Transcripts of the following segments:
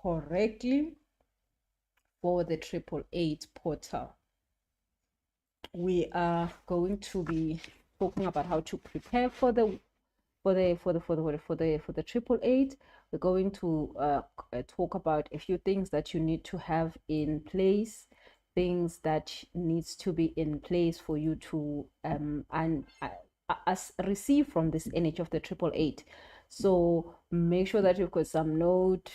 correctly for the 888 portal. We are going to be talking about how to prepare for the 888. We're going to talk about a few things that you need to have in place, things that needs to be in place for you to receive from this energy of the 888. So make sure that you've got some note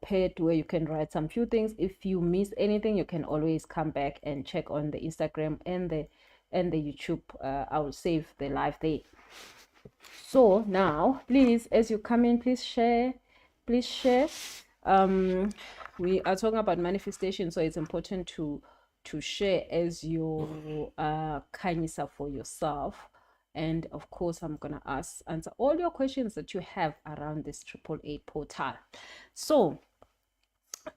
pad where you can write some few things. If you miss anything, you can always come back and check on the Instagram and the YouTube. I will save the live there. So now, please, as you come in, please share. We are talking about manifestation, so it's important to share as your kindness for yourself. And of course, I'm gonna answer all your questions that you have around this 888 portal. So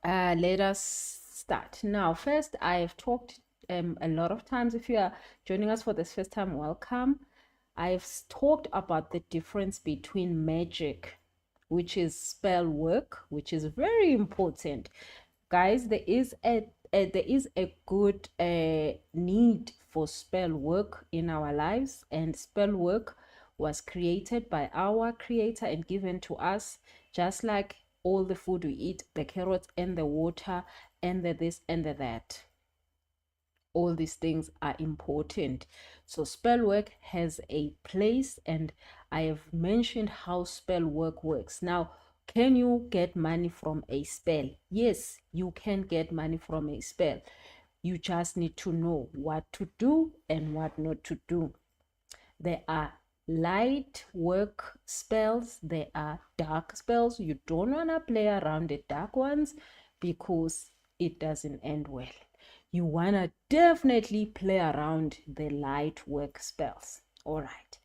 let us start. Now, first, I've talked a lot of times. If you are joining us for this first time, welcome. I've talked about the difference between magic, which is spell work, which is very important. Guys, there is a good need for spell work in our lives, and spell work was created by our creator and given to us, just like all the food we eat, the carrots and the water and the this and the that. All these things are important. So spell work has a place, and I have mentioned how spell work works. Now, can you get money from a spell? Yes, you can get money from a spell. You just need to know what to do and what not to do. There are light work spells, there are dark spells. You don't want to play around the dark ones because it doesn't end well. You want to definitely play around the light work spells. All right.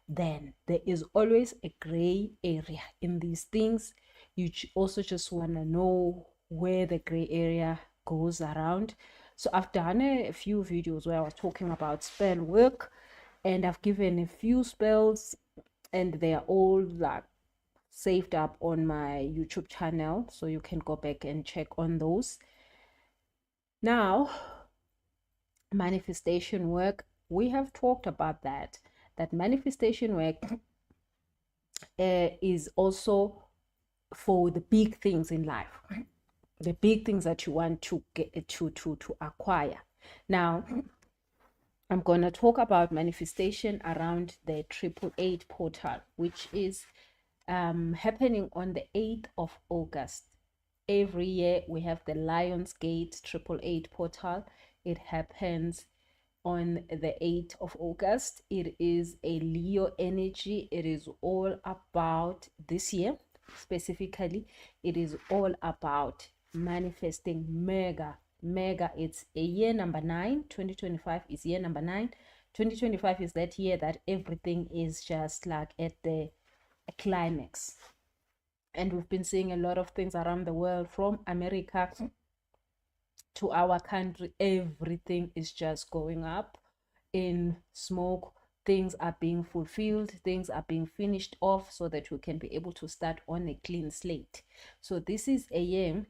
Then there is always a gray area in these things. You also just want to know where the gray area goes around. So I've done a few videos where I was talking about spell work, and I've given a few spells, and they are all like saved up on my YouTube channel, so you can go back and check on those. Now, manifestation work, we have talked about that manifestation work is also for the big things in life, the big things that you want to get to acquire. Now, I'm going to talk about manifestation around the 888 portal, which is happening on the 8th of August. Every year we have the Lionsgate 888 portal. It happens on the 8th of August. It is a Leo energy. It is all about this year specifically. It is all about manifesting mega. It's a year number 9. 2025 is year number 9. 2025 is that year that everything is just like at the climax. And we've been seeing a lot of things around the world, from America to our country. Everything is just going up in smoke. Things are being fulfilled, things are being finished off, so that we can be able to start on a clean slate. So this is a year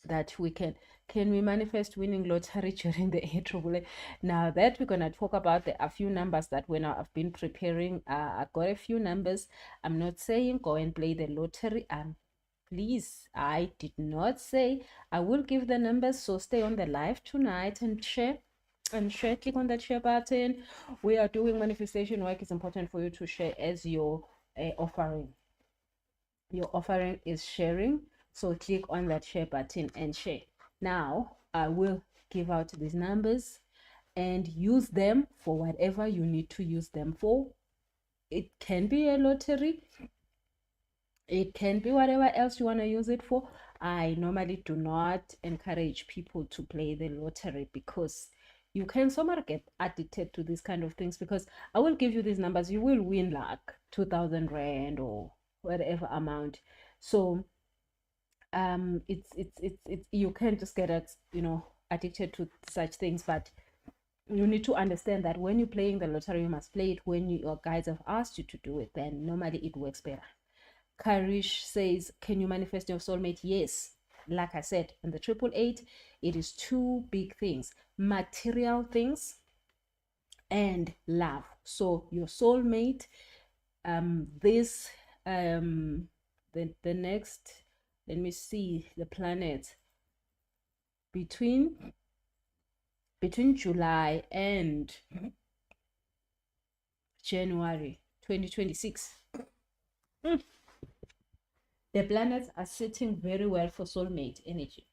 that we can we manifest winning lottery during the 888. Now that we're going to talk about, there are a few numbers that when I've been preparing, I got a few numbers. I'm not saying go and play the lottery. Please, I did not say. I will give the numbers, so stay on the live tonight and share. Click on that share button. We are doing manifestation work. It's important for you to share as your offering. Your offering is sharing, so click on that share button and share. Now I will give out these numbers and use them for whatever you need to use them for. It can be a lottery, it can be whatever else you want to use it for. I normally do not encourage people to play the lottery because you can somehow get addicted to these kind of things, because I will give you these numbers, you will win like 2,000 rand or whatever amount. So it's you can't just get addicted to such things. But you need to understand that when you're playing the lottery, you must play it when your guides have asked you to do it. Then normally it works better. Karish says, can you manifest your soulmate? Yes, like I said, in the 888, it is two big things: material things and love. So your soulmate, this the next, let me see the planets between July and January 2026. The planets are sitting very well for soulmate energy.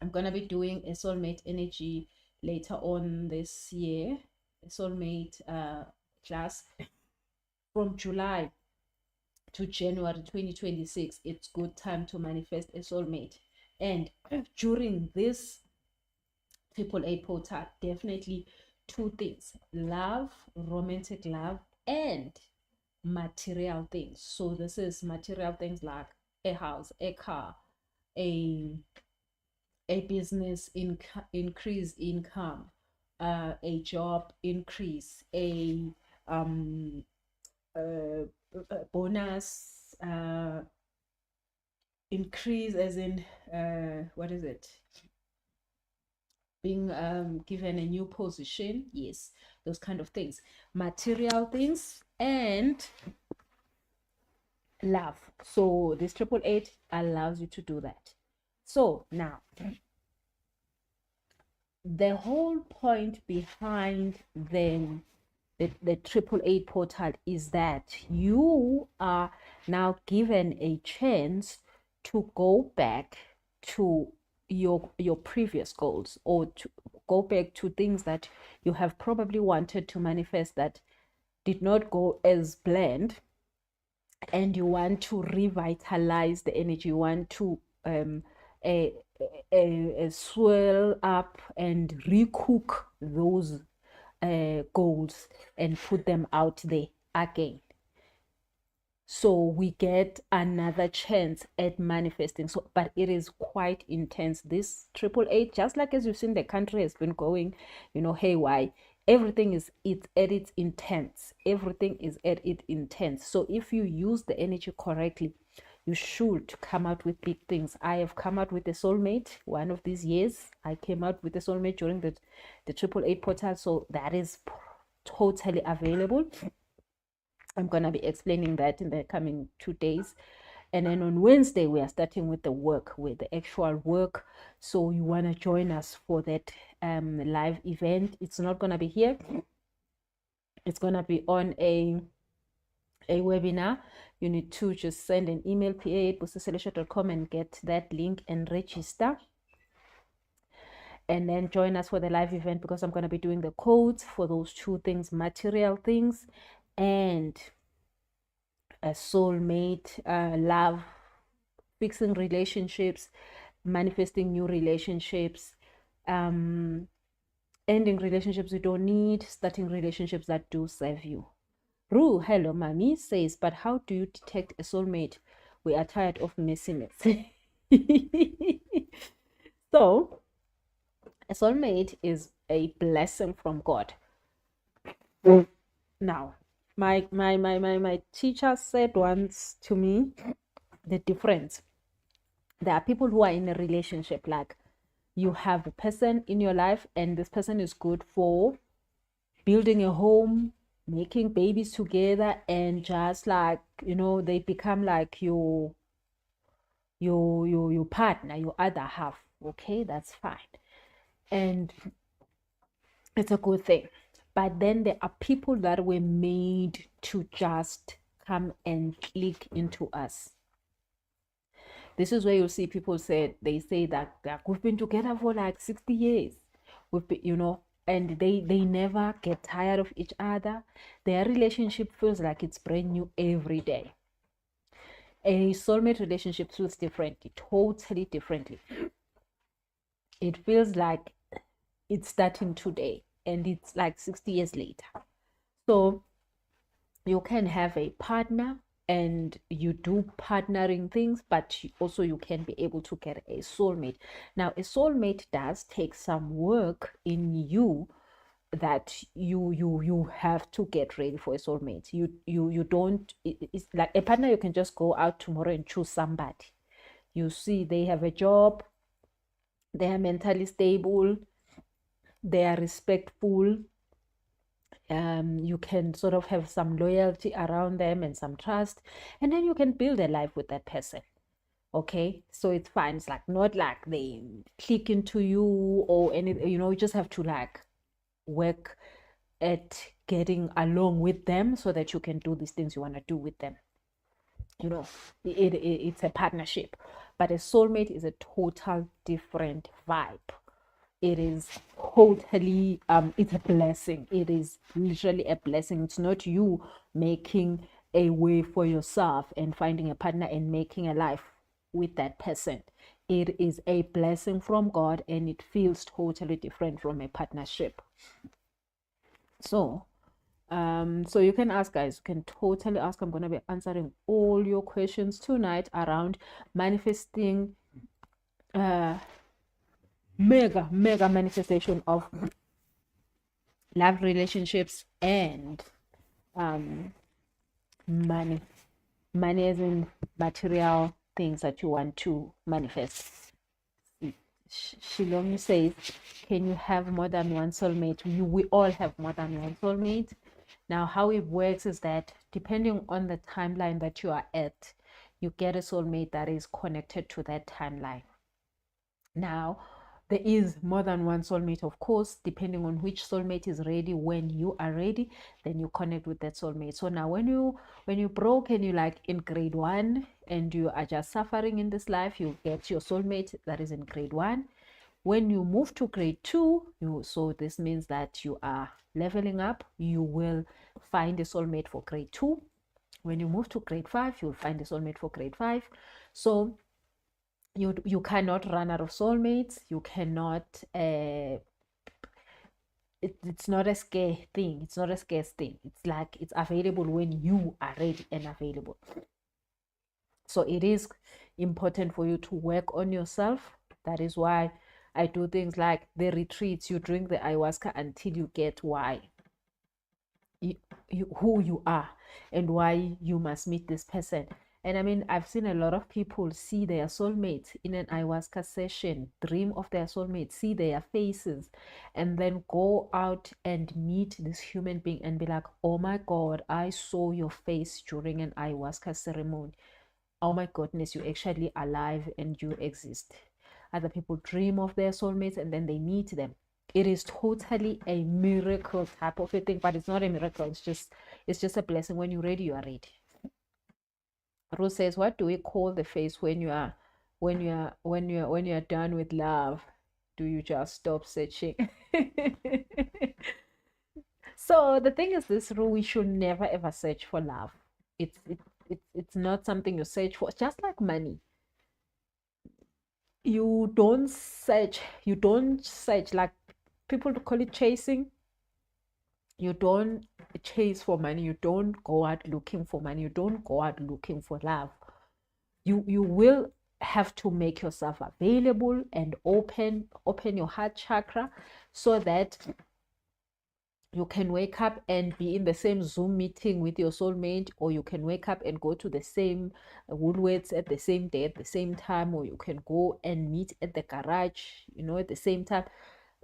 I'm gonna be doing a soulmate energy later on this year, a soulmate class from July to January 2026. It's good time to manifest a soulmate. And during this 888 portal, definitely two things: love, romantic love, and material things. So this is material things like a house, a car, a business increase income, a job increase, a bonus increase, as in what is it, being given a new position. Yes, those kind of things, material things and love. So this 888 allows you to do that. So now, the whole point behind the 888 portal is that you are now given a chance to go back to your previous goals, or to go back to things that you have probably wanted to manifest that did not go as planned, and you want to revitalize the energy. You want to swell up and recook those goals and put them out there again. So we get another chance at manifesting. So, but it is quite intense. This 888, just like as you've seen, the country has been going, haywire. Everything is at its intense. Everything is at its intense. So if you use the energy correctly, you should come out with big things. I have come out with a soulmate one of these years. I came out with a soulmate during the 888 portal. So that is totally available. I'm going to be explaining that in the coming 2 days. And then on Wednesday, we are starting with the actual work. So you want to join us for that live event. It's not going to be here. It's going to be on a webinar. You need to just send an email, pa@busicelestia.com, and get that link and register. And then join us for the live event, because I'm going to be doing the codes for those two things: material things and a soulmate, love, fixing relationships, manifesting new relationships, ending relationships you don't need, starting relationships that do serve you. Rue, hello, mommy, says, but how do you detect a soulmate? We are tired of messiness. So, a soulmate is a blessing from God. Now, my teacher said once to me the difference. There are people who are in a relationship, like you have a person in your life, and this person is good for building a home, making babies together, and just like, they become like your partner, your other half. Okay, that's fine, and it's a good thing. But then there are people that were made to just come and click into us. This is where you see people say that we've been together for like 60 years. We've been, and they never get tired of each other. Their relationship feels like it's brand new every day. A soulmate relationship feels differently, totally differently. It feels like it's starting today, and it's like 60 years later. So you can have a partner and you do partnering things, but also you can be able to get a soulmate. Now, a soulmate does take some work in you, that you have to get ready for a soulmate. You don't, it's like a partner, you can just go out tomorrow and choose somebody. You see, they have a job, they are mentally stable, they are respectful. You can sort of have some loyalty around them and some trust, and then you can build a life with that person. Okay, so it's fine. It's like not like they click into you or anything, you just have to like work at getting along with them so that you can do these things you want to do with them. It's a partnership, but a soulmate is a total different vibe. It is totally it's a blessing. It is literally a blessing. It's not you making a way for yourself and finding a partner and making a life with that person. It is a blessing from God, and it feels totally different from a partnership. So you can ask, guys, you can totally ask. I'm going to be answering all your questions tonight around manifesting mega manifestation of love relationships and money as in material things that you want to manifest. Shilomi says, can you have more than one soulmate? We all have more than one soulmate. Now, how it works is that depending on the timeline that you are at, you get a soulmate that is connected to that timeline. Now, there is more than one soulmate, of course, depending on which soulmate is ready. When you are ready, then you connect with that soulmate. So now when you broke and you like in grade 1 and you are just suffering in this life, you get your soulmate that is in grade 1. When you move to grade 2, so this means that you are leveling up, you will find a soulmate for grade 2. When you move to grade 5, you'll find a soulmate for grade 5. So you cannot run out of soulmates. You cannot it's not a scare thing. It's not a scarce thing. It's like it's available when you are ready and available. So it is important for you to work on yourself. That is why I do things like the retreats. You drink the ayahuasca until you get why who you are and why you must meet this person. And I mean, I've seen a lot of people see their soulmates in an ayahuasca session, dream of their soulmate, see their faces, and then go out and meet this human being and be like, oh my God, I saw your face during an ayahuasca ceremony. Oh my goodness, you're actually alive and you exist. Other people dream of their soulmates and then they meet them. It is totally a miracle type of a thing, but it's not a miracle. It's just a blessing. When you're ready, you are ready. Ruth says, what do we call the face when you are done with love? Do you just stop searching? So the thing is this, Ruth, we should never ever search for love. It's not something you search for. It's just like money. You don't search like people call it chasing. You don't chase for money. You don't go out looking for money. You don't go out looking for love. You will have to make yourself available and open your heart chakra so that you can wake up and be in the same Zoom meeting with your soulmate, or you can wake up and go to the same Woolworths at the same day, at the same time, or you can go and meet at the garage, at the same time.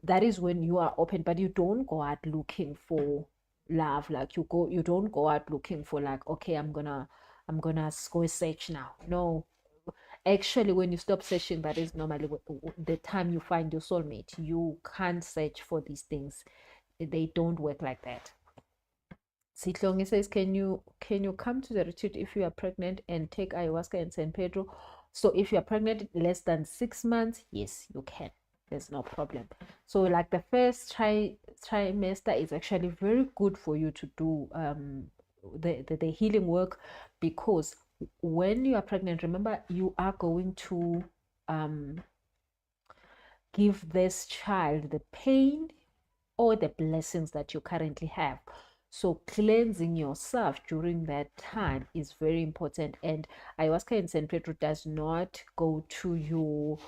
That is when you are open, but you don't go out looking for love. Like you don't go out looking for like, okay, I'm gonna go search now. No, actually, when you stop searching, that is normally the time you find your soulmate. You can't search for these things. They don't work like that. Sitlongi says, can you come to the retreat if you are pregnant and take ayahuasca in San Pedro? So if you are pregnant less than 6 months, yes, you can. There's no problem. So like the first trimester is actually very good for you to do the healing work, because when you are pregnant, remember, you are going to give this child the pain or the blessings that you currently have. So cleansing yourself during that time is very important. And ayahuasca in San Pedro does not go to your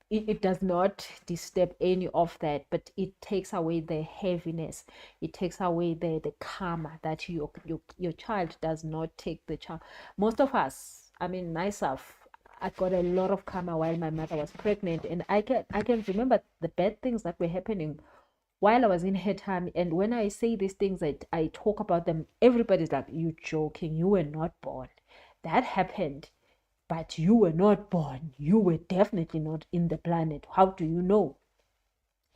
it does not disturb any of that, but it takes away the heaviness. It takes away the karma that your child does not take. The child, most of us, I mean, myself, I got a lot of karma while my mother was pregnant, and I can remember the bad things that were happening while I was in her time. And when I say these things, I talk about them, everybody's like, you joking, you were not born. That happened, but you were not born. You were definitely not in the planet. How do you know?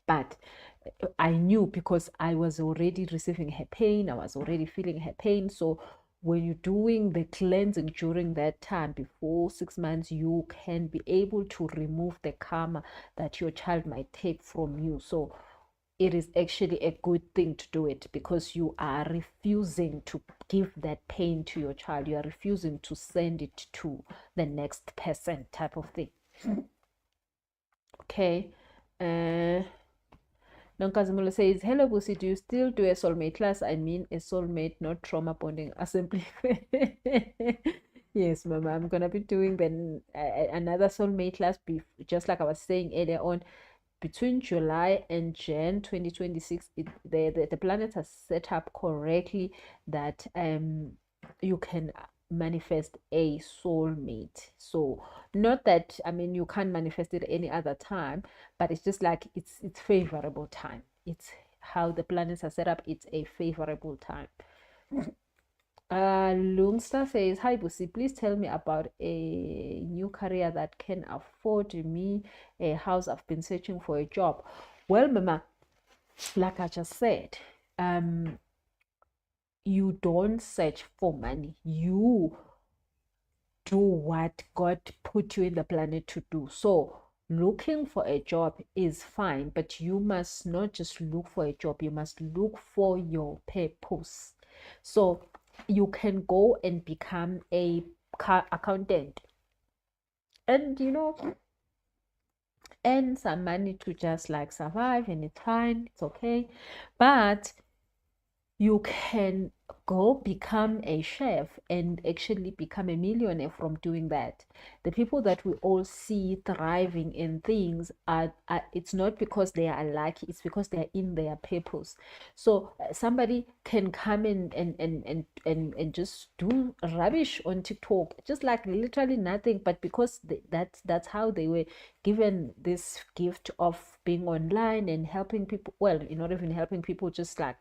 But I knew because I was already receiving her pain. I was already feeling her pain. So when you're doing the cleansing during that time, before 6 months, you can be able to remove the karma that your child might take from you. So it is actually a good thing to do it, because you are refusing to give that pain to your child. You are refusing to send it to the next person, type of thing. Okay. Nonkazimulo says, hello, Busi, do you still do a soulmate class? I mean, a soulmate, not trauma bonding assembly. Yes, Mama, I'm going to be doing another soulmate class, just like I was saying earlier on, between July and Jan 2026. The planets are set up correctly that you can manifest a soulmate. So not that, I mean, you can't manifest it any other time, but it's just like it's favorable time. It's how the planets are set up. It's a favorable time. Lungster says, hi Busi, please tell me about a new career that can afford me a house. I've been searching for a job. Well, Mama, like I just said, you don't search for money. You do what God put you in the planet to do. So looking for a job is fine, but you must not just look for a job. You must look for your purpose. So you can go and become a car accountant and earn some money to just like survive, and it's fine, it's okay. But you can go become a chef and actually become a millionaire from doing that. The people that we all see thriving in things are it's not because they are lucky, it's because they are in their purpose. So somebody can come in and just do rubbish on TikTok, just like literally nothing, but because that's how they were given this gift of being online and helping people. Well, not even helping people, just like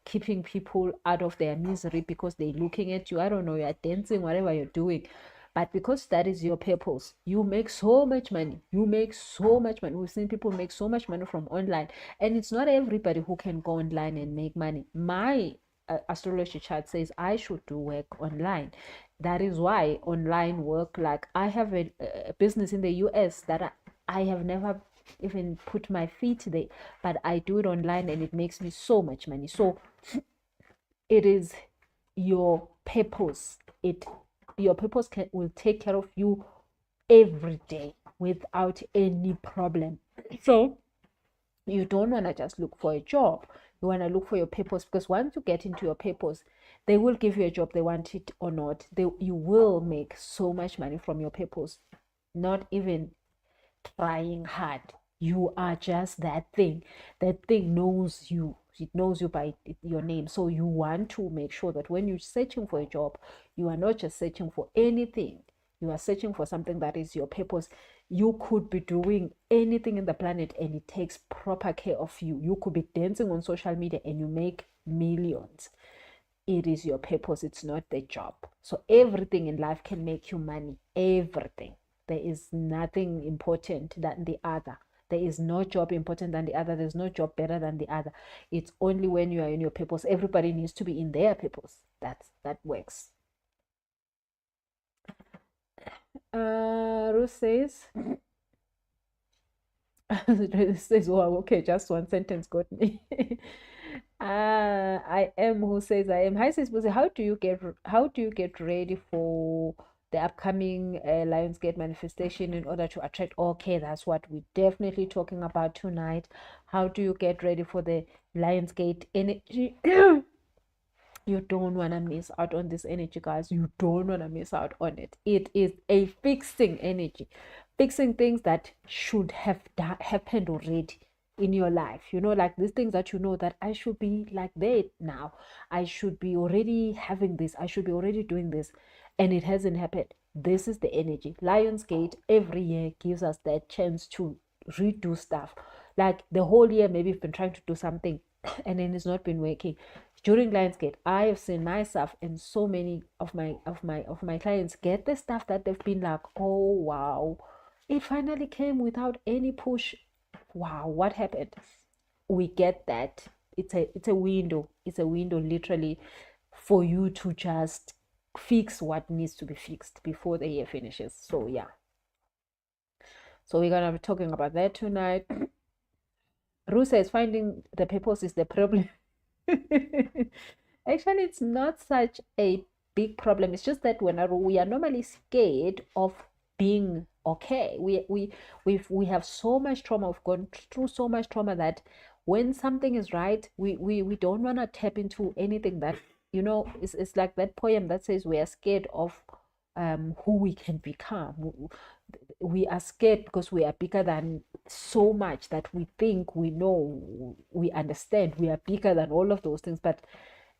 keeping people out of their misery because they're looking at you. I don't know, you're dancing, whatever you're doing. But because that is your purpose, you make so much money. You make so much money. We've seen people make so much money from online. And it's not everybody who can go online and make money. My astrology chart says I should do work online. That is why online work, like I have a business in the US that I have never even put my feet there, but I do it online and it makes me so much money. So it is your purpose. Your purpose will take care of you every day without any problem. So you don't want to just look for a job. You want to look for your purpose, because once you get into your purpose, they will give you a job, they want it or not. You will make so much money from your purpose, not even trying hard. You are just that thing. That thing knows you. It knows you by your name. So you want to make sure that when you're searching for a job, you are not just searching for anything. You are searching for something that is your purpose. You could be doing anything in the planet and it takes proper care of you. You could be dancing on social media and you make millions. It is your purpose. It's not the job. So everything in life can make you money. Everything. There is nothing important than the other. There is no job important than the other. There's no job better than the other. It's only when you are in your purpose. Everybody needs to be in their purpose. That works. Ruth says, says, wow, okay, just one sentence got me. I am who says I am. Hi, says, how do you get ready for the upcoming Lionsgate manifestation in order to attract? Okay, that's what we're definitely talking about tonight. How do you get ready for the Lionsgate energy? You don't want to miss out on this energy, guys. You don't want to miss out on it. It is a fixing energy, fixing things that should have happened already in your life. Like these things that that I should be like that now. I should be already having this. I should be already doing this. And it hasn't happened. This is the energy. Lionsgate every year gives us that chance to redo stuff. Like the whole year, maybe we've been trying to do something and then it's not been working. During Lionsgate, I have seen myself and so many of my clients get the stuff that they've been like, oh wow, it finally came without any push. Wow, what happened? We get that. It's a window. It's a window literally for you to just fix what needs to be fixed before the year finishes. So yeah. So we're gonna be talking about that tonight. Ru says finding the purpose is the problem. Actually, it's not such a big problem. It's just that when we are normally scared of being okay. We have so much trauma. We've gone through so much trauma that when something is right, we don't want to tap into anything that, it's like that poem that says we are scared of who we can become. We are scared because we are bigger than so much that we think we know, we understand, we are bigger than all of those things. But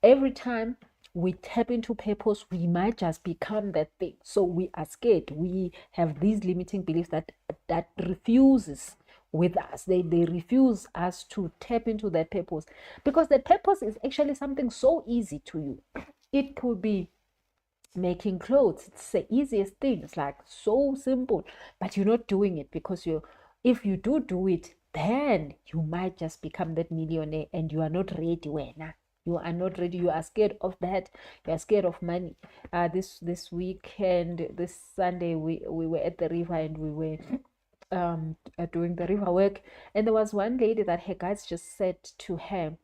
every time we tap into purpose, we might just become that thing. So we are scared. We have these limiting beliefs that refuses with us. They refuse us to tap into that purpose, because the purpose is actually something so easy to you. It could be making clothes. It's the easiest thing. It's like so simple, but you're not doing it because if you do it, then you might just become that millionaire, and you are not ready. You are not ready. You are scared of that. You are scared of money. This weekend, this Sunday, we were at the river, and we were doing the river work, and there was one lady that her guides just said to her,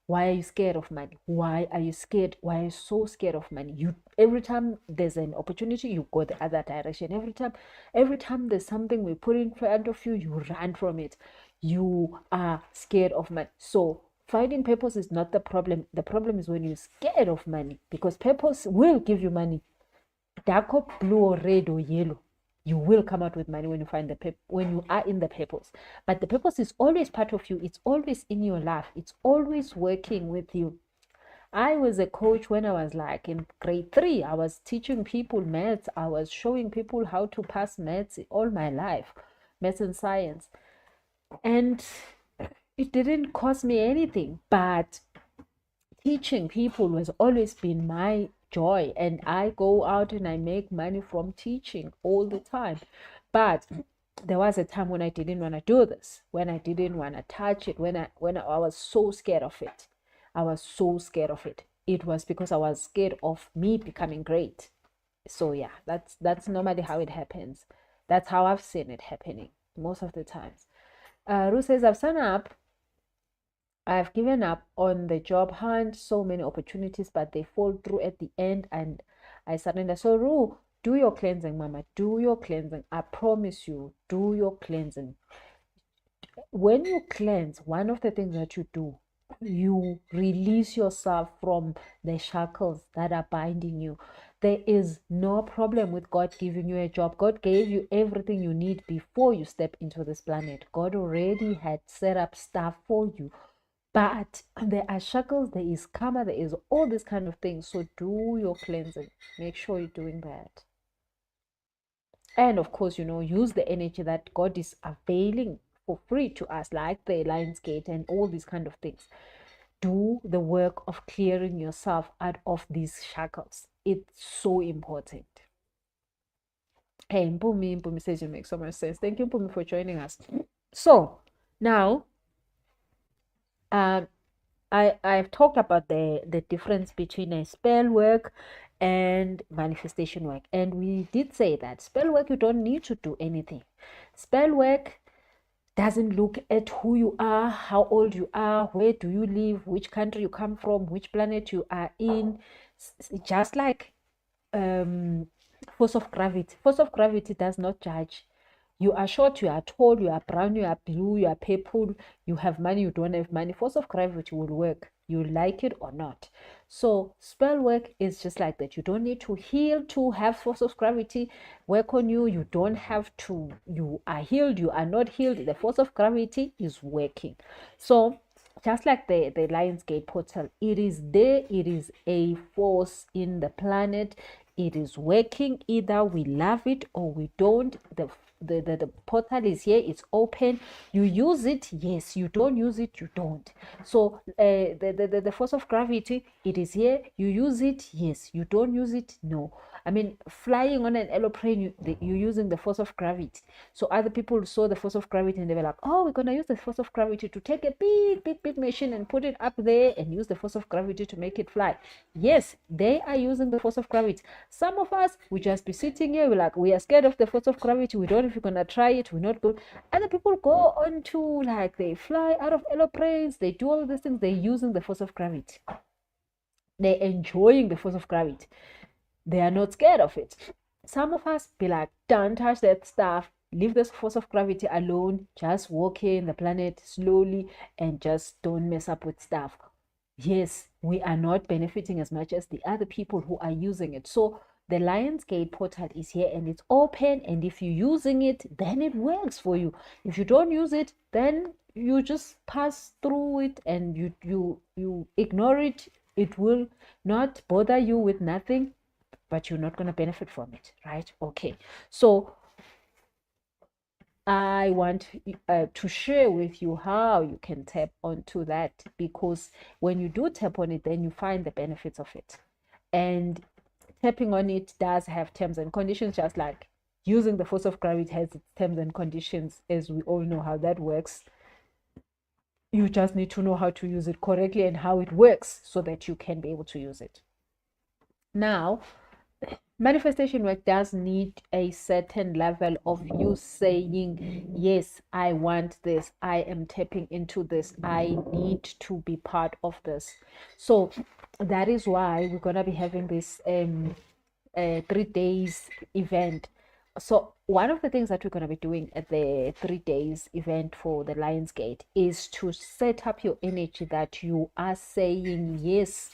why are you scared of money? Why are you scared? Why are you so scared of money? You, every time there's an opportunity, you go the other direction. Every time there's something we put in front of you, you run from it. You are scared of money. So finding purpose is not the problem. The problem is when you're scared of money, because purpose will give you money. Dark or blue or red or yellow, you will come out with money when you find when you are in the purpose. But the purpose is always part of you. It's always in your life. It's always working with you. I was a coach when I was like in grade 3. I was teaching people maths. I was showing people how to pass maths all my life, maths and science. And it didn't cost me anything, but teaching people has always been my joy, and I go out and I make money from teaching all the time. But there was a time when I didn't want to do this, when I didn't want to touch it, when I was so scared of it. I was so scared of it. It was because I was scared of me becoming great. So yeah, that's normally how it happens. That's how I've seen it happening most of the times. Ruth says, I've given up on the job hunt, so many opportunities, but they fall through at the end and I surrender. So Ru, do your cleansing, mama. Do your cleansing. I promise you, do your cleansing. When you cleanse, one of the things that you do, you release yourself from the shackles that are binding you. There is no problem with God giving you a job. God gave you everything you need before you step into this planet. God already had set up stuff for you. But there are shackles, there is karma, there is all these kind of things. So do your cleansing. Make sure you're doing that. And of course, use the energy that God is availing for free to us, like the Lionsgate and all these kind of things. Do the work of clearing yourself out of these shackles. It's so important. Hey, Mpumi says you make so much sense. Thank you, Mpumi, for joining us. So now, I've talked about the difference between a spell work and manifestation work, and we did say that spell work, you don't need to do anything. Spell work doesn't look at who you are, how old you are, where do you live, which country you come from, which planet you are in. Just like force of gravity. Force of gravity does not judge. You are short, you are tall, you are brown, you are blue, you are purple, you have money, you don't have money. Force of gravity will work, you like it or not. So spell work is just like that. You don't need to heal to have force of gravity work on you. You don't have to, you are healed, you are not healed. The force of gravity is working. So just like the Lionsgate portal, it is there. It is a force in the planet. It is working. Either we love it or we don't. The portal is here, it's open. You use it, yes. You don't use it, you don't. So the force of gravity, it is here. You use it, yes. You don't use it, no. I mean, flying on an aeroplane, you're using the force of gravity. So other people saw the force of gravity and they were like, oh, we're gonna use the force of gravity to take a big machine and put it up there and use the force of gravity to make it fly. Yes, they are using the force of gravity. Some of us, we just be sitting here, we're like, we are scared of the force of gravity, we don't know if we're gonna try it, we're not good. Other people go on to, like, they fly out of aeroplanes, they do all these things, they're using the force of gravity. They're enjoying the force of gravity. They are not scared of it. Some of us be like, don't touch that stuff, leave this force of gravity alone, just walk in the planet slowly and just don't mess up with stuff. Yes, we are not benefiting as much as the other people who are using it. So the Lionsgate portal is here and it's open, and if you're using it, then it works for you. If you don't use it, then you just pass through it and you ignore it. It will not bother you with nothing, but you're not going to benefit from it, right? Okay, so I want to share with you how you can tap onto that, because when you do tap on it, then you find the benefits of it. And tapping on it does have terms and conditions, just like using the force of gravity has its terms and conditions, as we all know how that works. You just need to know how to use it correctly and how it works so that you can be able to use it. Now, manifestation work does need a certain level of you saying, yes, I want this, I am tapping into this, I need to be part of this. So that is why we're going to be having this 3 days event. So one of the things that we're going to be doing at the 3 days event for the Lionsgate is to set up your energy that you are saying yes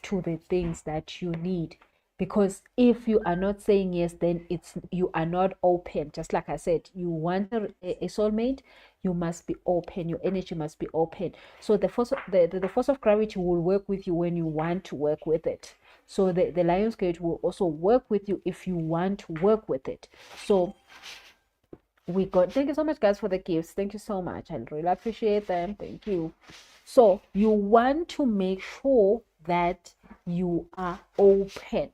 to the things that you need. Because if you are not saying yes, then you are not open. Just like I said, you want a soulmate, you must be open, your energy must be open. So the force of gravity will work with you when you want to work with it. So the Lionsgate will also work with you if you want to work with it. So we got, thank you so much, guys, for the gifts. Thank you so much. I really appreciate them. Thank you. So you want to make sure that you are open.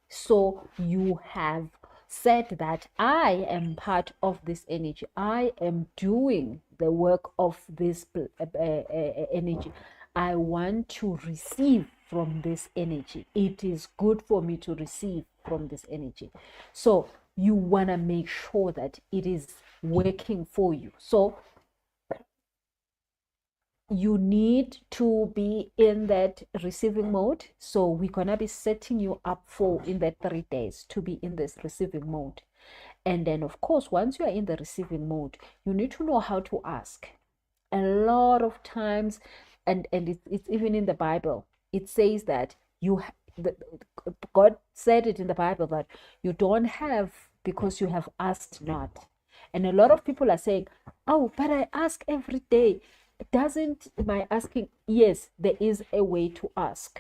So you have said that I am part of this energy. I am doing the work of this energy. I want to receive from this energy. It is good for me to receive from this energy. So you want to make sure that it is working for you. So you need to be in that receiving mode. So we're gonna be setting you up for, in that 3 days, to be in this receiving mode. And then of course, once you are in the receiving mode, you need to know how to ask. A lot of times, and it's even in the Bible, it says that God said it in the Bible, that you don't have because you have asked not. And a lot of people are saying, oh, but I ask every day. Doesn't my asking? Yes, there is a way to ask.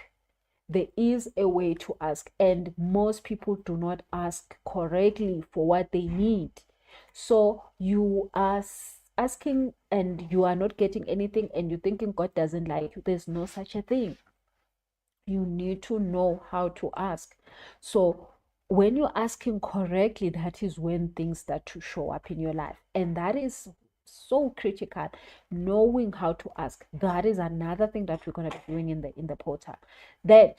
There is a way to ask, and most people do not ask correctly for what they need. So you are asking and you are not getting anything, and you're thinking God doesn't like you. There's no such a thing. You need to know how to ask. So when you're asking correctly, that is when things start to show up in your life, and that is so critical. Knowing how to ask, that is another thing that we're going to be doing in the portal. Then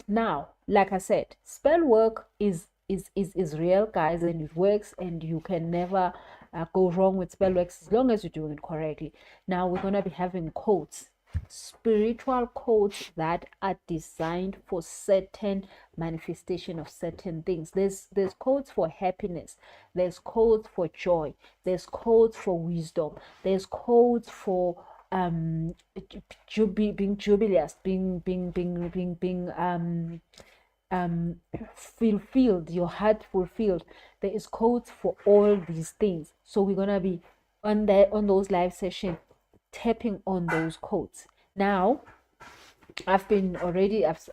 now, like I said, spell work is real, guys, and it works, and you can never go wrong with spell work as long as you're doing it correctly. Now we're going to be having codes, spiritual codes that are designed for certain manifestation of certain things. There's codes for happiness, there's codes for joy, there's codes for wisdom, there's codes for being jubilous, being fulfilled, your heart fulfilled. There is codes for all these things. So we're gonna be on those live sessions tapping on those codes. Now I've been already, I've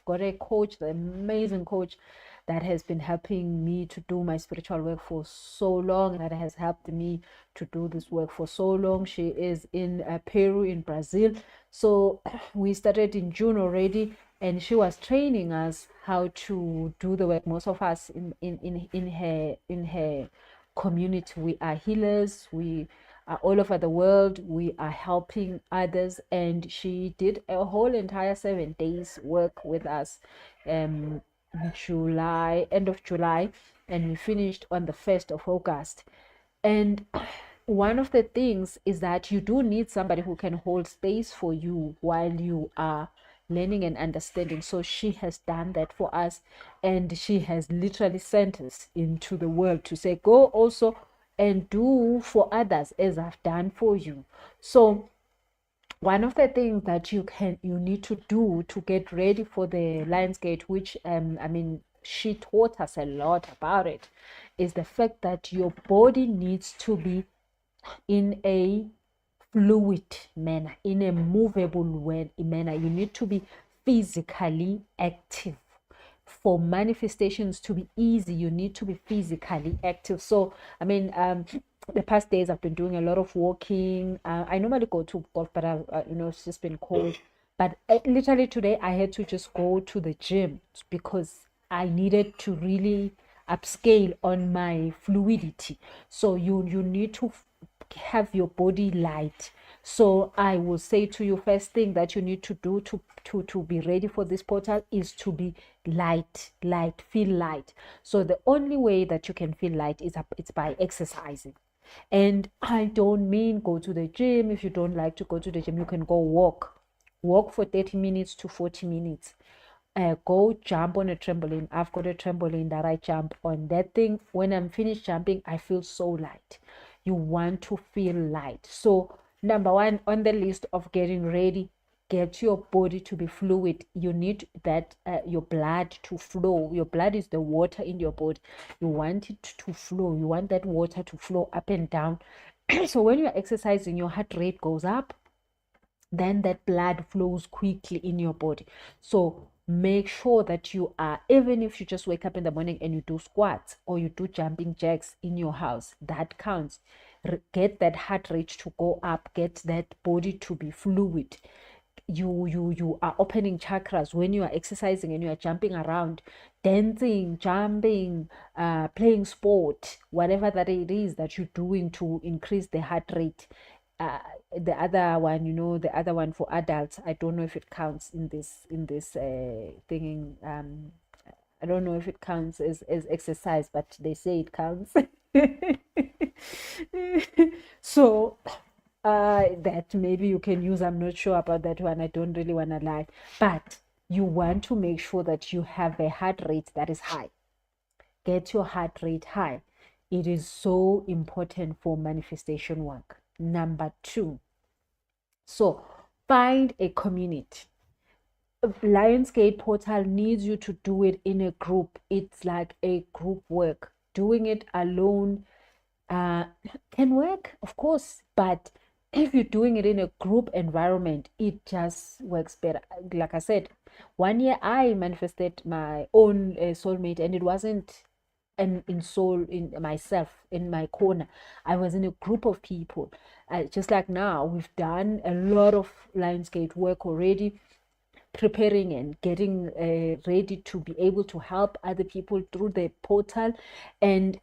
got a coach, the amazing coach that has been helping me to do my spiritual work for so long, that has helped me to do this work for so long. She is in Peru, in Brazil. So we started in June already, and she was training us how to do the work. Most of us in her community, we are healers. We are all over the world. We are helping others, and she did a whole entire 7 days work with us, July, end of July, and we finished on the 1st of August. And one of the things is that you do need somebody who can hold space for you while you are learning and understanding. So she has done that for us, and she has literally sent us into the world to say, go also and do for others as I've done for you. So one of the things that you need to do to get ready for the Lionsgate, which she taught us a lot about it, is the fact that your body needs to be in a fluid manner, in a movable manner. You need to be physically active. For manifestations to be easy, you need to be physically active. So the past days I've been doing a lot of walking. I normally go to golf, but it's just been cold. But literally today I had to just go to the gym because I needed to really upscale on my fluidity. So you need to have your body light. So I will say to you, first thing that you need to do to be ready for this portal is to be light, feel light. So the only way that you can feel light is it's by exercising. And I don't mean go to the gym. If you don't like to go to the gym, you can go walk for 30 minutes to 40 minutes. Go jump on a trampoline. I've got a trampoline that I jump on. That thing, when I'm finished jumping, I feel so light. You want to feel light. So number one on the list of getting ready, get your body to be fluid. You need that your blood to flow. Your blood is the water in your body. You want it to flow. You want that water to flow up and down. So when you're exercising, your heart rate goes up, then that blood flows quickly in your body. So make sure that you are, even if you just wake up in the morning and you do squats or you do jumping jacks in your house, that counts. Get that heart rate to go up, get that body to be fluid. You are opening chakras when you are exercising and you are jumping around, dancing, jumping, playing sport, whatever that it is that you're doing to increase the heart rate. The other one, the other one for adults, I don't know if it counts in this thinking. I don't know if it counts as exercise, but they say it counts. So that maybe you can use. I'm not sure about that one. I don't really want to lie, but you want to make sure that you have a heart rate that is high. Get your heart rate high. It is so important for manifestation work. Number two, so find a community. Lionsgate portal needs you to do it in a group. It's like a group work. Doing it alone can work, of course, but if you're doing it in a group environment, it just works better. Like I said, one year I manifested my own soulmate, and it wasn't in myself, in my corner. I was in a group of people. Just like now, we've done a lot of Lionsgate work already, preparing and getting ready to be able to help other people through the portal. And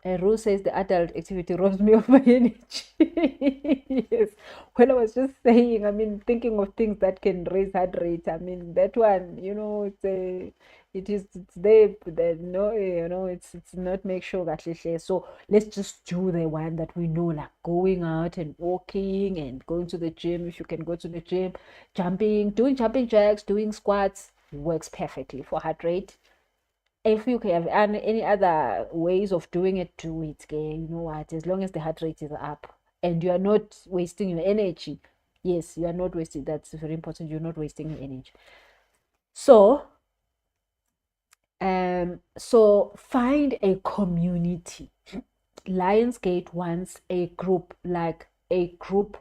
Rose says the adult activity robs me of my energy. Yes. When I was just saying, thinking of things that can raise heart rate. That one, it's there, no, it's not make sure that so let's just do the one that we know, like going out and walking and going to the gym. If you can go to the gym, doing jumping jacks, doing squats works perfectly for heart rate. If you have any other ways of doing it, do it. Okay? You know what? As long as the heart rate is up and you are not wasting your energy. Yes, you are not wasting. That's very important. You're not wasting your energy. So, so find a community. Lionsgate wants a group, like a group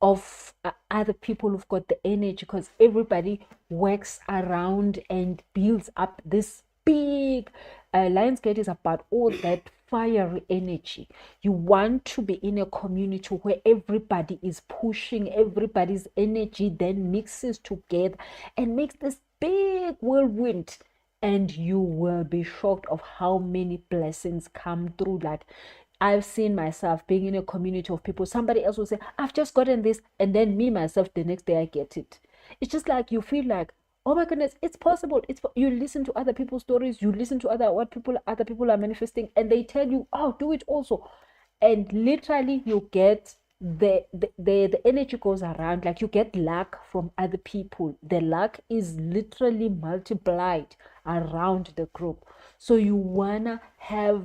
of other people who've got the energy, because everybody works around and builds up this big Lionsgate is about all that fiery energy. You want to be in a community where everybody is pushing, everybody's energy then mixes together and makes this big whirlwind, and you will be shocked of how many blessings come through. Like, I've seen myself being in a community of people, somebody else will say, I've just gotten this, and then me myself the next day I get it. It's just like you feel like, oh my goodness, it's possible. You listen to other people's stories, you listen to other people are manifesting, and they tell you, oh, do it also. And literally you get the energy goes around, like you get luck from other people. The luck is literally multiplied around the group. So you wanna have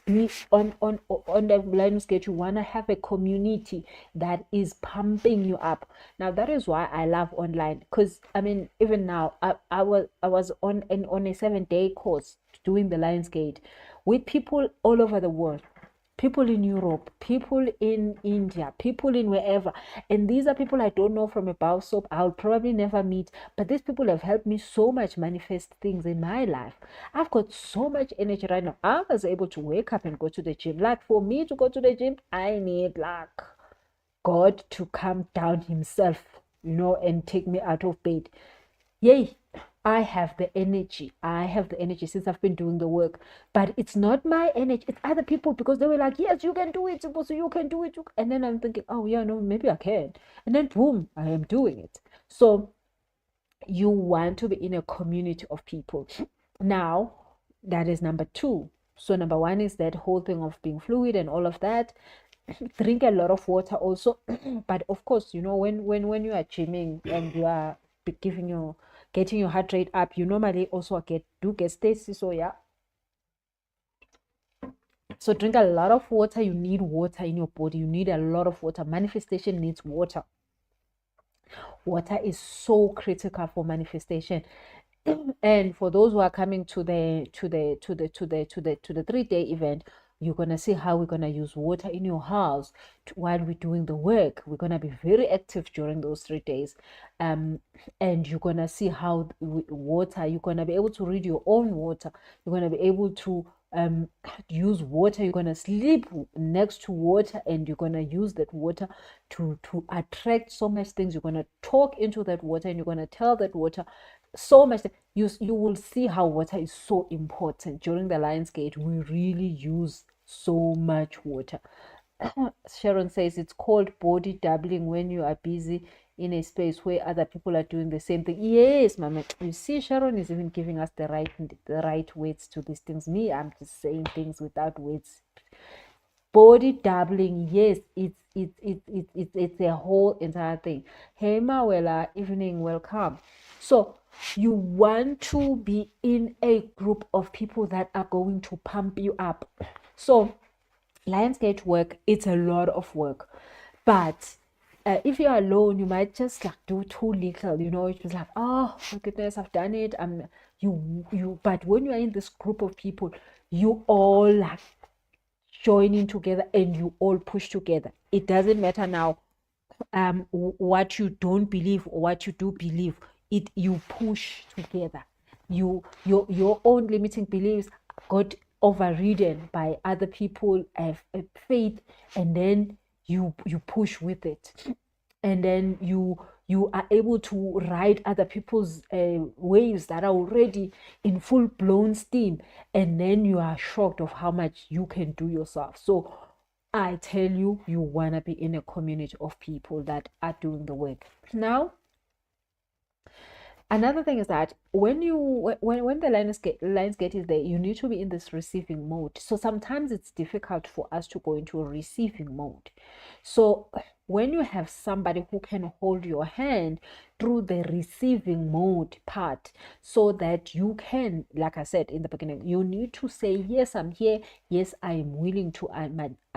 be on the Lionsgate, you want to have a community that is pumping you up. Now that is why I love online, because I mean, even now I was on a 7-day course doing the Lionsgate with people all over the world, people in Europe, people in India, people in wherever. And these are people I don't know from a bar soap. I'll probably never meet. But these people have helped me so much manifest things in my life. I've got so much energy right now. I was able to wake up and go to the gym. Like, for me to go to the gym, I need like God to come down himself, and take me out of bed. Yay, I have the energy. I have the energy since I've been doing the work. But it's not my energy, it's other people, because they were like, yes, you can do it, so you can do it. And then I'm thinking, oh yeah, no, maybe I can. And then boom, I am doing it. So you want to be in a community of people. Now, that is number 2. So number 1 is that whole thing of being fluid and all of that. Drink a lot of water also. But of course, when you are gymming and you are getting your heart rate up, you normally also get stasis. So yeah, so drink a lot of water. You need water in your body. You need a lot of water. Manifestation needs water. Water is so critical for manifestation. And for those who are coming to the 3-day event, you're gonna see how we're gonna use water in your house while we're doing the work. We're gonna be very active during those 3 days, and you're gonna see how water, you're gonna be able to read your own water. You're gonna be able to use water. You're gonna sleep next to water, and you're gonna use that water to attract so much things. You're gonna talk into that water, and you're gonna tell that water so much. You will see how water is so important. During the Lionsgate, we really use so much water. Sharon says it's called body doubling when you are busy in a space where other people are doing the same thing. Yes, mama. You see, Sharon is even giving us the right words to these things. Me, I'm just saying things without words. Body doubling, yes, it's a whole entire thing. Hey Mawela, evening, welcome. So you want to be in a group of people that are going to pump you up. So Lionsgate work, it's a lot of work, but if you're alone, you might just like do too little. It's just like, oh my goodness, I've done it. But when you are in this group of people, you all like joining together and you all push together. It doesn't matter now what you don't believe or what you do believe. You push together. Your own limiting beliefs got overridden by other people faith, and then you push with it, and then you are able to ride other people's waves that are already in full-blown steam, and then you are shocked of how much you can do yourself. So I tell you, you want to be in a community of people that are doing the work. Now, another thing is that when the Lionsgate is there, you need to be in this receiving mode. So sometimes it's difficult for us to go into a receiving mode. So when you have somebody who can hold your hand through the receiving mode part, so that you can, like I said in the beginning, you need to say, yes, I'm here. Yes, I am willing to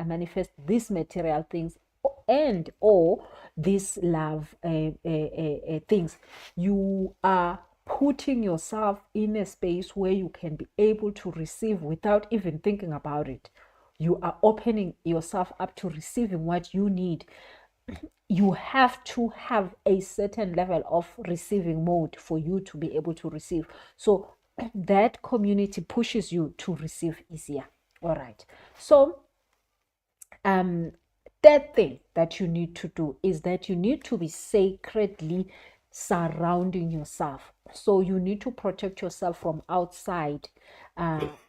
manifest these material things and or these love things. You are putting yourself in a space where you can be able to receive without even thinking about it. You are opening yourself up to receiving what you need. you have to have a certain level of receiving mode for you to be able to receive. So that community pushes you to receive easier. All right. So third thing that you need to do is that you need to be sacredly surrounding yourself. So you need to protect yourself from outside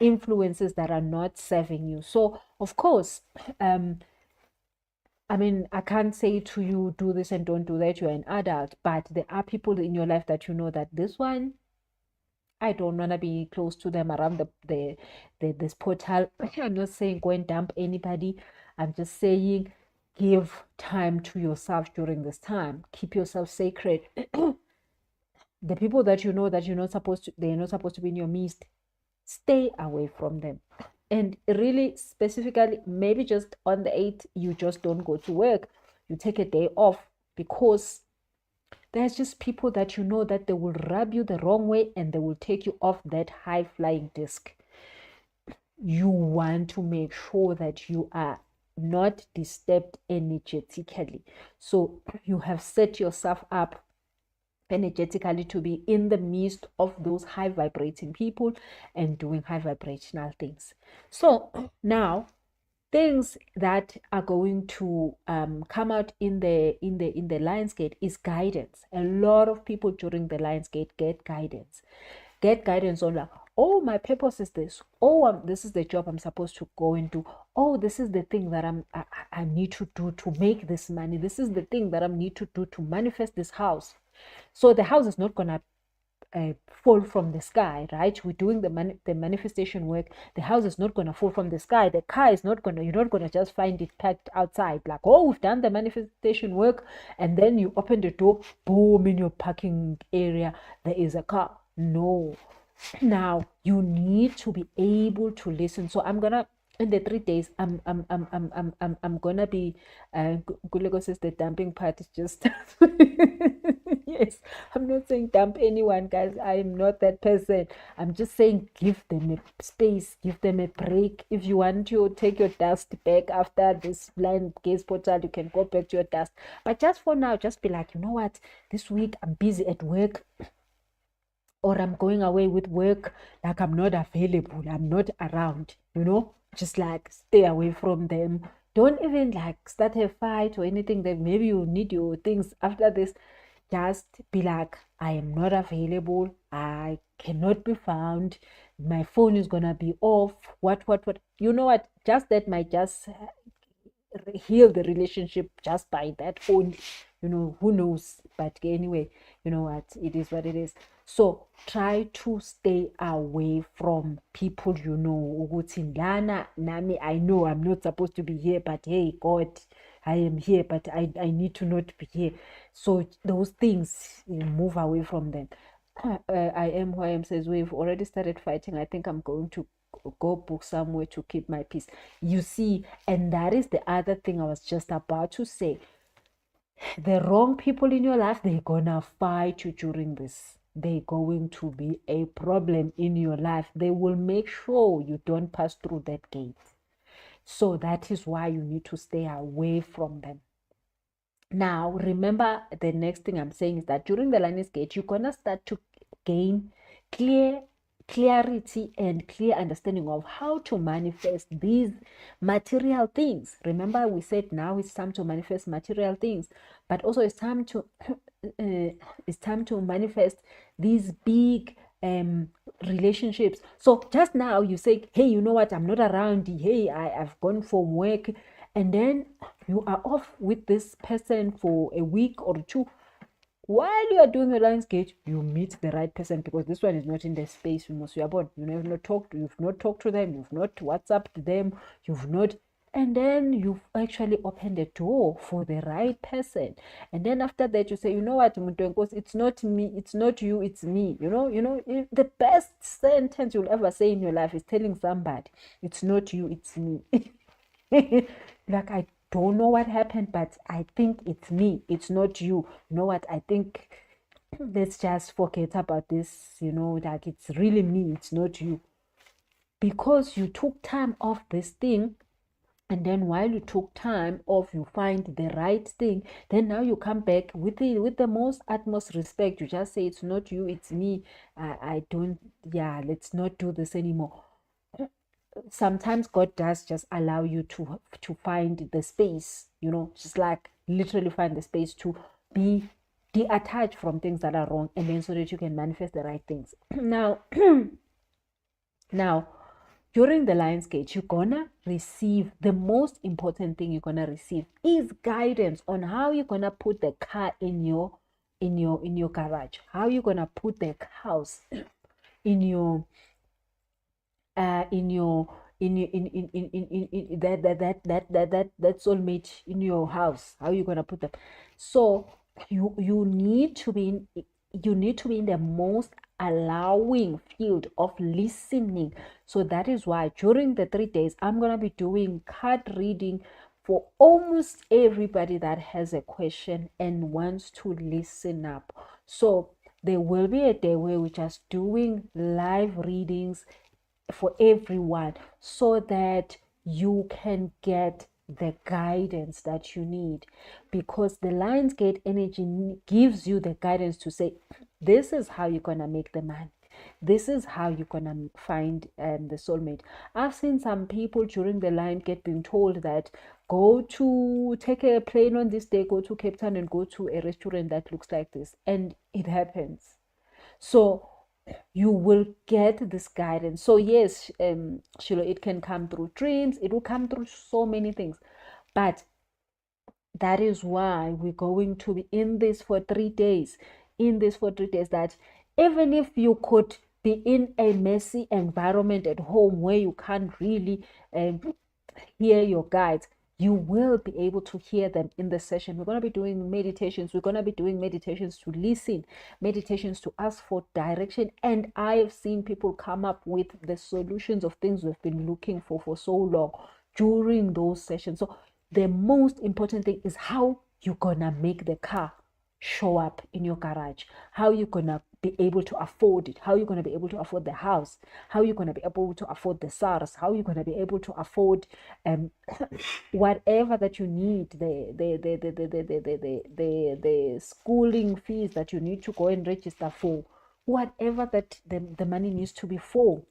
influences that are not serving you. So of course, I mean, I can't say to you, do this and don't do that. You're an adult, but there are people in your life that you know that this one, I don't want to be close to them around this portal. I'm not saying go and dump anybody. I'm just saying give time to yourself during this time. Keep yourself sacred. The people that you know that you're not supposed to, they're not supposed to be in your midst, stay away from them. And really specifically, maybe just on the 8th, you just don't go to work. You take a day off, because there's just people that you know that they will rub you the wrong way and they will take you off that high flying disc. You want to make sure that you are not disturbed energetically. So you have set yourself up energetically to be in the midst of those high vibrating people and doing high vibrational things. So now things that are going to come out in the Lionsgate is guidance. A lot of people during the Lionsgate get guidance on like, oh, my purpose is this. Oh, this is the job I'm supposed to go and do. Oh, this is the thing that I need to do to make this money. This is the thing that I need to do to manifest this house. So the house is not gonna fall from the sky, right? We're doing the manifestation work. The house is not gonna fall from the sky. The car is not gonna, you're not gonna just find it packed outside like, oh, we've done the manifestation work, and then you open the door, boom, in your parking area there is a car. No. Now you need to be able to listen. So I'm gonna, in the 3 days, I'm gonna be Gulego says the dumping part is just yes, I'm not saying dump anyone, guys. I'm not that person. I'm just saying give them a space, give them a break. If you want to take your dust back after this blind gaze portal, you can go back to your dust. But just for now, just be like, you know what, this week I'm busy at work, or I'm going away with work, like I'm not available, I'm not around, just like stay away from them. Don't even like start a fight or anything that maybe you need your things after this. Just be like, I am not available, I cannot be found, my phone is gonna be off, what. You know what? Just that might just heal the relationship just by that only. Who knows? But anyway, you know what, it is what it is. So try to stay away from people ukuthi lana nami, I know I'm not supposed to be here, but hey God, I am here, but I need to not be here. So those things, move away from them. I am who I am says, we've already started fighting. I think I'm going to go book somewhere to keep my peace. You see, and that is the other thing I was just about to say. The wrong people in your life, they're gonna fight you during this. They're going to be a problem in your life. They will make sure you don't pass through that gate. So that is why you need to stay away from them. Now, remember, the next thing I'm saying is that during the Lionsgate, you're gonna start to gain clarity and clear understanding of how to manifest these material things. Remember, we said now it's time to manifest material things, but also it's time to manifest these big relationships. So just now you say, hey, you know what, I'm not around, hey, I've gone for work, and then you are off with this person for a week or two. While you are doing your Lionsgate, you meet the right person, because this one is not in the space. You've not talked to them, you've not WhatsApped them, and then you've actually opened the door for the right person. And then after that, you say, you know what, it's not me, it's not you, it's me. The best sentence you'll ever say in your life is telling somebody, it's not you, it's me. Like, I don't know what happened, but I think it's me, it's not you. You know what, I think let's just forget about this, like it's really me, it's not you, because you took time off this thing And then while you took time off, you find the right thing, then now you come back with the most utmost respect. You just say, it's not you, it's me. I don't, yeah, let's not do this anymore. Sometimes God does just allow you to find the space, just like literally find the space to be detached from things that are wrong, and then so that you can manifest the right things. Now during the Lion's Gate, you're gonna receive, the most important thing you're gonna receive is guidance on how you're gonna put the car in your garage, how you're gonna put the house in your that soulmate in your house, how you gonna put them. So you need to be in the most allowing field of listening. So that is why during the 3 days I'm gonna be doing card reading for almost everybody that has a question and wants to listen up. So there will be a day where we're just doing live readings for everyone, so that you can get the guidance that you need, because the Lion's Gate energy gives you the guidance to say, this is how you're gonna make the money, this is how you're gonna find the soulmate. I've seen some people during the Lion's Gate being told that take a plane on this day, go to Cape Town and go to a restaurant that looks like this, and it happens. So you will get this guidance. So yes, Shiloh, it can come through dreams, it will come through so many things, but that is why we're going to be in this for 3 days, that even if you could be in a messy environment at home where you can't really hear your guides, you will be able to hear them in the session. We're going to be doing meditations. We're going to be doing meditations to listen, meditations to ask for direction. And I've seen people come up with the solutions of things we've been looking for so long during those sessions. So the most important thing is how you're going to make the car show up in your garage, how you're going to be able to afford it, how you're going to be able to afford the house, how you're going to be able to afford the SARS, how you're going to be able to afford whatever that you need, the schooling fees that you need to go and register for, whatever that the money needs to be for.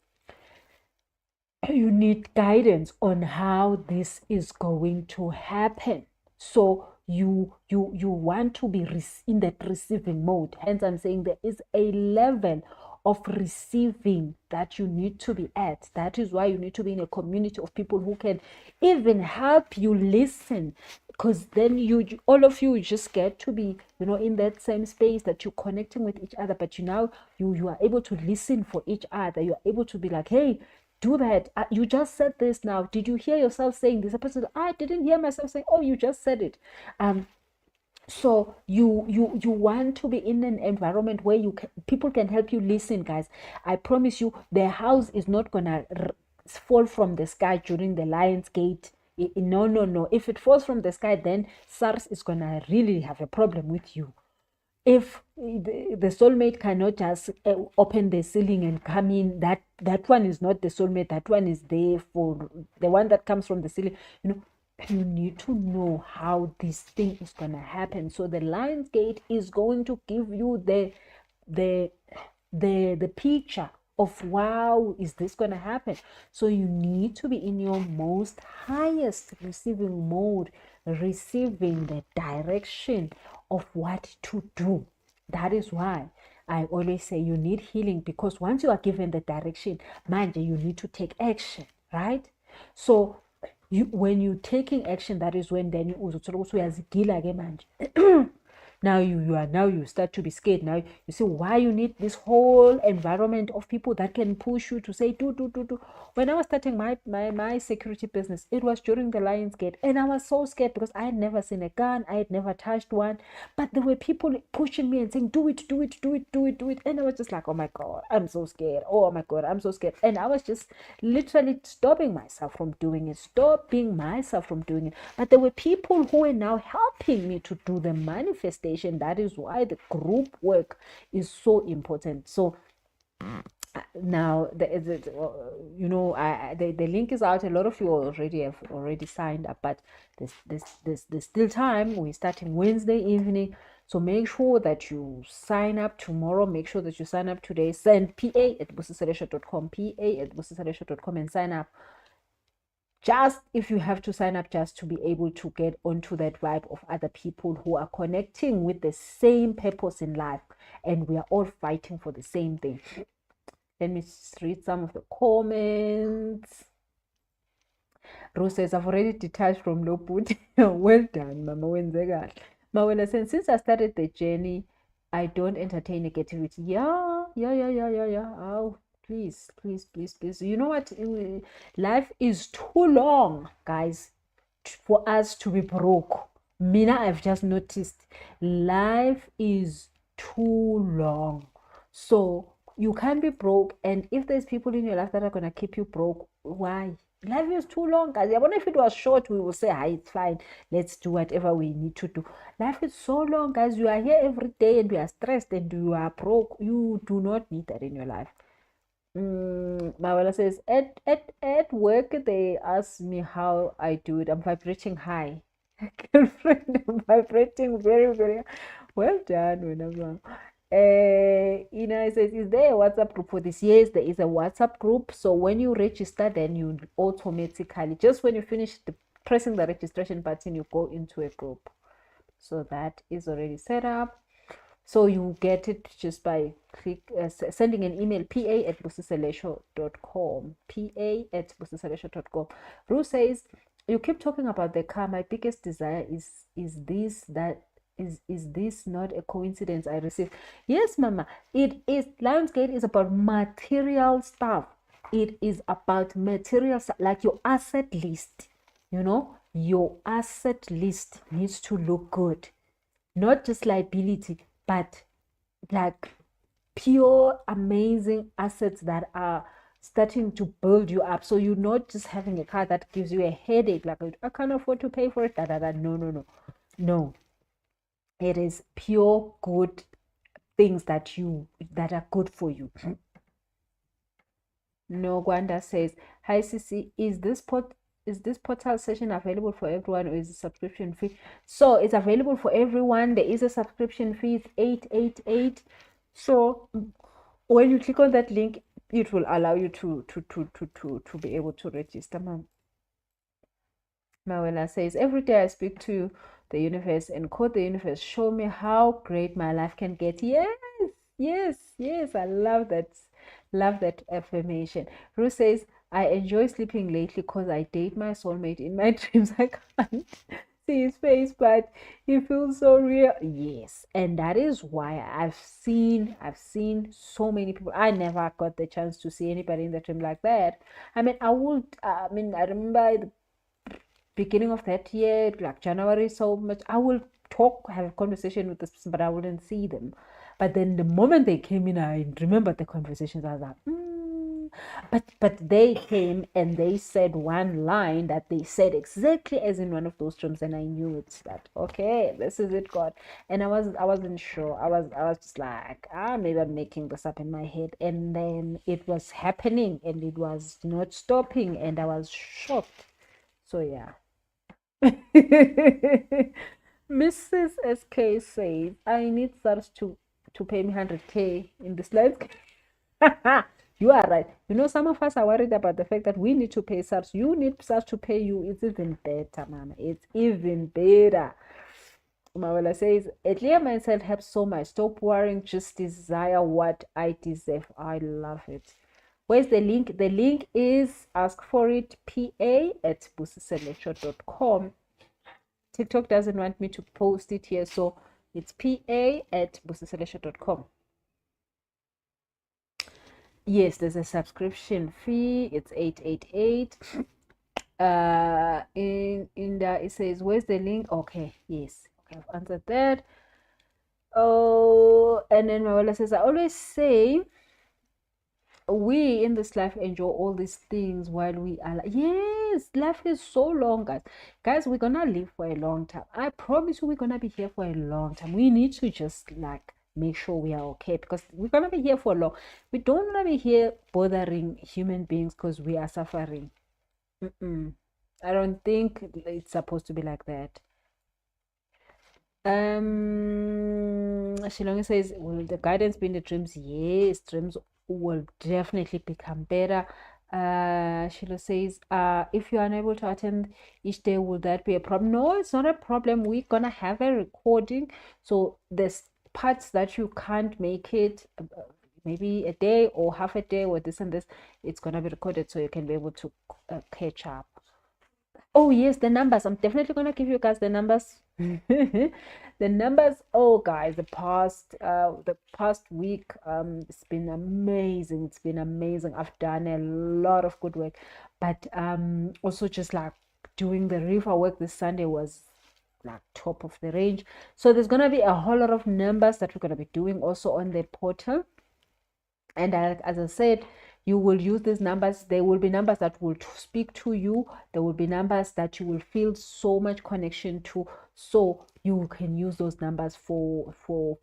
You need guidance on how this is going to happen. So you want to be in that receiving mode. Hence I'm saying there is a level of receiving that you need to be at. That is why you need to be in a community of people who can even help you listen, because then all of you just get to be in that same space that you're connecting with each other, but you are able to listen for each other. You are able to be like, hey, do that. You just said this now. Did you hear yourself saying this? A person, I didn't hear myself saying, oh, you just said it. So you want to be in an environment where people can help you listen, guys. I promise you, the house is not gonna fall from the sky during the Lion's Gate. No. If it falls from the sky, then SARS is gonna really have a problem with you. If the soulmate cannot just open the ceiling and come in, that one is not the soulmate. That one is there for the one that comes from the ceiling. You need to know how this thing is gonna happen. So the Lion's Gate is going to give you the picture of, wow, is this gonna happen? So you need to be in your most highest receiving mode, receiving the direction of what to do. That is why I always say you need healing, because once you are given the direction, mind you need to take action, right? So when you're taking action, that is when then you now you start to be scared. Now you see why you need this whole environment of people that can push you to say do. When I was starting my security business, it was during the Lion's Gate, and I was so scared because I had never seen a gun, I had never touched one, but there were people pushing me and saying do it, and I was just like, oh my god, I'm so scared. Oh my god, I'm so scared. And I was just literally stopping myself from doing it, but there were people who are now helping me to do the manifestation. That is why the group work is so important. So Now the link is out. A lot of you already have signed up, but there's still time. We're starting Wednesday evening, so make sure that you sign up tomorrow. Make sure that you sign up today. Send pa@busisalesha.com, pa@busisalesha.com, and sign up. Just if you have to sign up just to be able to get onto that vibe of other people who are connecting with the same purpose in life, and we are all fighting for the same thing. Let me read some of the comments. Rose says, I've already detached from low put. Well done, Mama Wenzega. Mawela says, since I started the journey, I don't entertain negativity. Yeah. Oh, please. You know what? Life is too long, guys, for us to be broke. Mina, I've just noticed life is too long. So you can't be broke, and if there's people in your life that are gonna keep you broke, why? Life is too long, guys. I wonder if it was short, we will say, hi, it's fine, let's do whatever we need to do. Life is so long, guys. You are here every day and we are stressed and you are broke. You do not need that in your life. Mawela says, at work they ask me how I do it. I'm vibrating high. Girlfriend, I'm vibrating very, very well done, whenever. Ina says, is there a WhatsApp group for this? Yes, there is a WhatsApp group. So when you register, then you automatically, just when you finish pressing the registration button, you go into a group. So that is already set up. So you get it just by sending an email, pa@busisalesha.com, pa@busisalesha.com. Ruth says, you keep talking about the car. My biggest desire is this not a coincidence I received? Yes, Mama, it is. Lionsgate is about material stuff. It is about material stuff, like your asset list. Your asset list needs to look good, not just liability, but like pure amazing assets that are starting to build you up. So you're not just having a car that gives you a headache, like, I can't afford to pay for it. No. It is pure good things that are good for you. No, Gwanda says, hi Sisi, is this portal session available for everyone, or is it subscription fee? So it's available for everyone. There is a subscription fee. It's 888. So when you click on that link, it will allow you to be able to register. Mawela says, every day I speak to the universe and quote the universe, show me how great my life can get. Yes, I love that affirmation. Ruth says, I enjoy sleeping lately because I date my soulmate in my dreams. I can't see his face, but he feels so real. Yes, and that is why I've seen so many people. I never got the chance to see anybody in the dream like that. I remember the beginning of that year, like January, so much, I will have a conversation with this person, but I wouldn't see them. But then the moment they came in, I remembered the conversations. I was like, but they came and they said one line that they said exactly as in one of those dreams, and I knew it's that, okay, this is it, God. And I wasn't sure. I was just like, maybe I'm making this up in my head. And then it was happening and it was not stopping, and I was shocked. So yeah. Mrs. SK says, I need SARS to pay me 100K in this life. You are right. Some of us are worried about the fact that we need to pay SARS. You need SARS to pay you. It's even better, Mama. It's even better. Mawela says, a clear mindset helps so much. Stop worrying, just desire what I deserve. I love it. Where's the link? The link is, ask for it, pa@busisalesha.com. TikTok doesn't want me to post it here, so it's pa@busisalesha.com. Yes, there's a subscription fee. It's 888. In there it says, where's the link? Okay, yes. Okay, I've answered that. Oh, and then Mawela says, I always say, we in this life enjoy all these things while we are like, yes, life is so long, guys. We're gonna live for a long time. I promise you, we're gonna be here for a long time. We need to just like make sure we are okay, because we're gonna be here for long. We don't wanna be here bothering human beings because we are suffering. I don't think it's supposed to be like that. Shilongi says, will the guidance be in the dreams? Yes, dreams will definitely become better. Sheila says, if you're unable to attend each day, will that be a problem? No, it's not a problem. We're gonna have a recording. So there's parts that you can't make it, maybe a day or half a day or this and this, it's gonna be recorded so you can be able to catch up. Oh yes, the numbers. I'm definitely gonna give you guys the numbers. The numbers. Oh guys, the past week, it's been amazing. It's been amazing. I've done a lot of good work, but also just like doing the river work this Sunday was like top of the range. So there's gonna be a whole lot of numbers that we're gonna be doing also on the portal. And as I said, you will use these numbers. There will be numbers that will speak to you. There will be numbers that you will feel so much connection to. So you can use those numbers for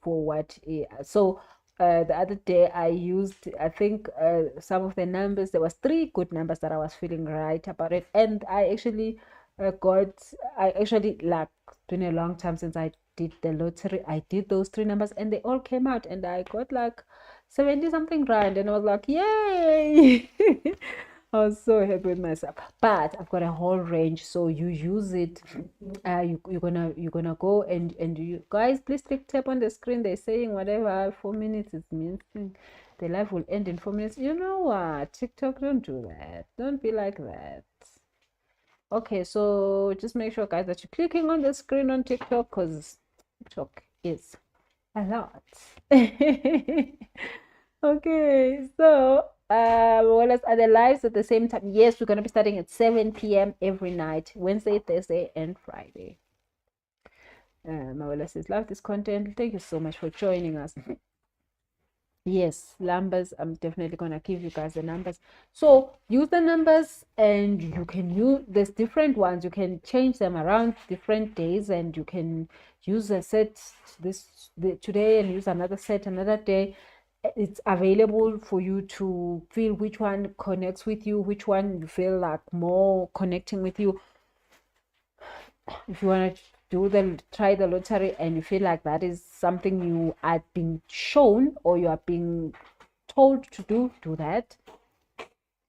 what. So the other day I used, I think, some of the numbers. There was 3 good numbers that I was feeling right about it, and I actually I actually, like, it's been a long time since I did the lottery. I did those 3 numbers and they all came out, and I got like 70 something grand, and I was like, yay. I was so happy with myself. But I've got a whole range, so you use it. You're gonna go and you guys, please tap on the screen. They're saying whatever 4 minutes is missing. The live will end in 4 minutes. You know what? TikTok, don't do that. Don't be like that. Okay, so just make sure, guys, that you're clicking on the screen on TikTok, because TikTok is a lot. Okay, so what else are the lives at the same time? Yes, we're gonna be starting at 7 p.m. every night, Wednesday, Thursday, and Friday. Mawela says, love this content. Thank you so much for joining us. Yes, numbers. I'm definitely gonna give you guys the numbers. So use the numbers, and you can use, there's different ones. You can change them around different days, and you can use a set today and use another set another day. It's available for you to feel which one connects with you, which one you feel like more connecting with you. If you want to try the lottery and you feel like that is something you are being shown or you are being told to do that.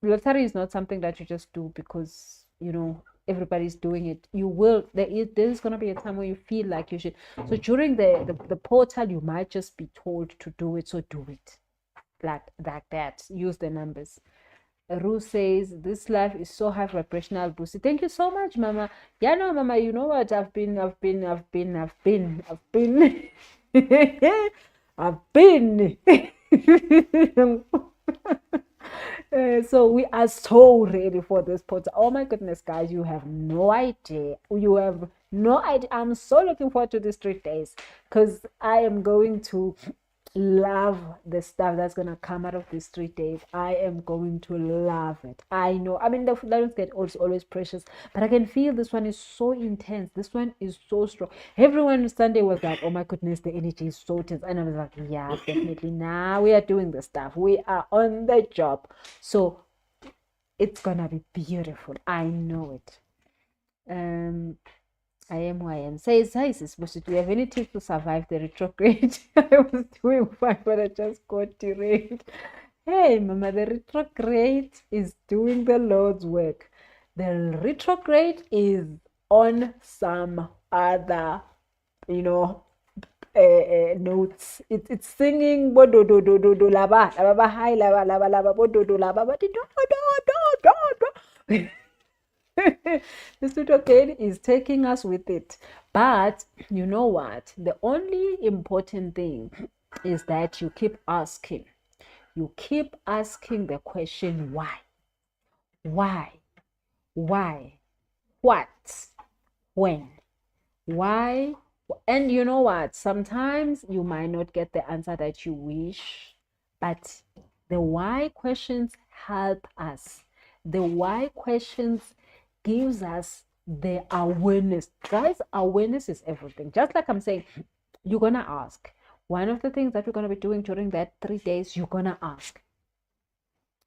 Lottery is not something that you just do because everybody's doing it. There's going to be a time where you feel like you should. So during the portal, you might just be told to do it, so do it like that. Use the numbers. Ru says, this life is so high vibrational, boosted. Thank you so much, Mama. Yeah, no, Mama, you know what? I've been I've been so we are so ready for this portal. Oh my goodness, guys, you have no idea. You have no idea. I'm so looking forward to these 3 days, because I am going to love the stuff that's gonna come out of these 3 days. I am going to love it. I know. I mean, the lions get always precious, but I can feel this one is so intense. This one is so strong. Everyone Sunday was like, "Oh my goodness, the energy is so tense," and I was like, "Yeah, definitely. Now we are doing the stuff. We are on the job." So it's gonna be beautiful. I know it. I am who I am. Says, hi, sis, do you have any tips to survive the retrograde? I was doing fine, but I just got derailed. Hey, Mama, the retrograde is doing the Lord's work. The retrograde is on some other, notes. It's singing bodo do do do do laba laba hi laba laba laba bodo do laba but do do. This little kid is taking us with it. But you know what? The only important thing is that you keep asking. You keep asking the question, why? Why? Why? What? When? Why? And you know what? Sometimes you might not get the answer that you wish, but the why questions help us. The why questions gives us the awareness. Guys, awareness is everything. Just like I'm saying, you're gonna ask, one of the things that we're going to be doing during that 3 days, you're going to ask.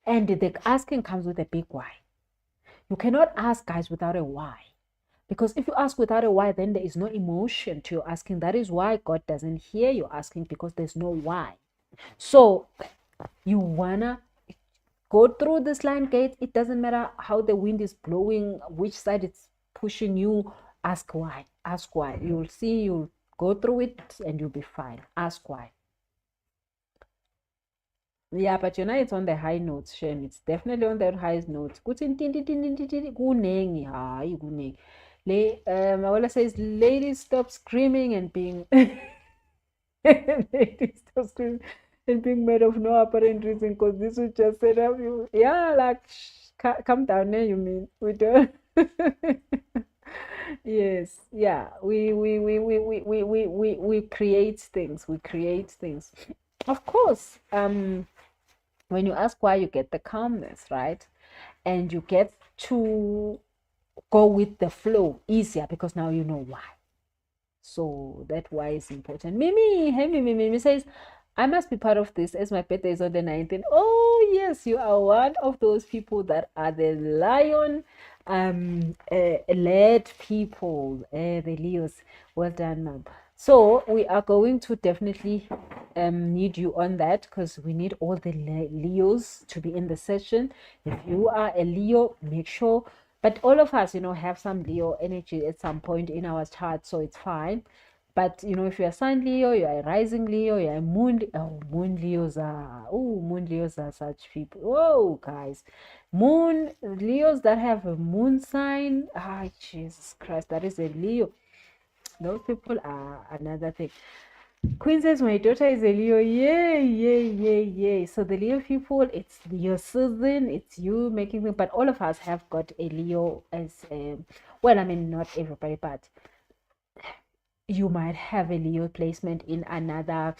And the asking comes with a big why. You cannot ask, guys, without a why. Because if you ask without a why, then there is no emotion to your asking. That is why God doesn't hear you asking, because there's no why. So you wanna go through this line gate. It doesn't matter how the wind is blowing, which side it's pushing you. Ask why. Ask why. You'll see, you'll go through it and you'll be fine. Ask why. Yeah, but you know it's on the high notes, Shem. It's definitely on the high notes. Kunengi. Mawala says, ladies, stop screaming and being ladies, stop screaming and being made of no apparent reason, because this will just set up you. Yeah, like come down there, you mean. We don't. Yes, yeah. We create things. We create things. Of course. When you ask why, you get the calmness, right? And you get to go with the flow easier because now you know why. So that why is important. Mimi, hey Mimi says, I must be part of this as my birthday is on the 19th. Oh yes, you are one of those people that are the lion led people, the Leos. Well done, ma'am. So we are going to definitely need you on that, because we need all the Leos to be in the session. If you are a Leo, make sure. But all of us, have some Leo energy at some point in our chart, so it's fine. But if you're a Sun Leo, you're a rising Leo, you're a Moon Leos are such people. Whoa, guys, Moon Leos that have a Moon sign. Jesus Christ, that is a Leo. Those people are another thing. Queen says, my daughter is a Leo. Yay, yay, yay, yay. So the Leo people, it's your season, it's you making them, but all of us have got a Leo as, well, I mean, not everybody, but you might have a Leo placement in another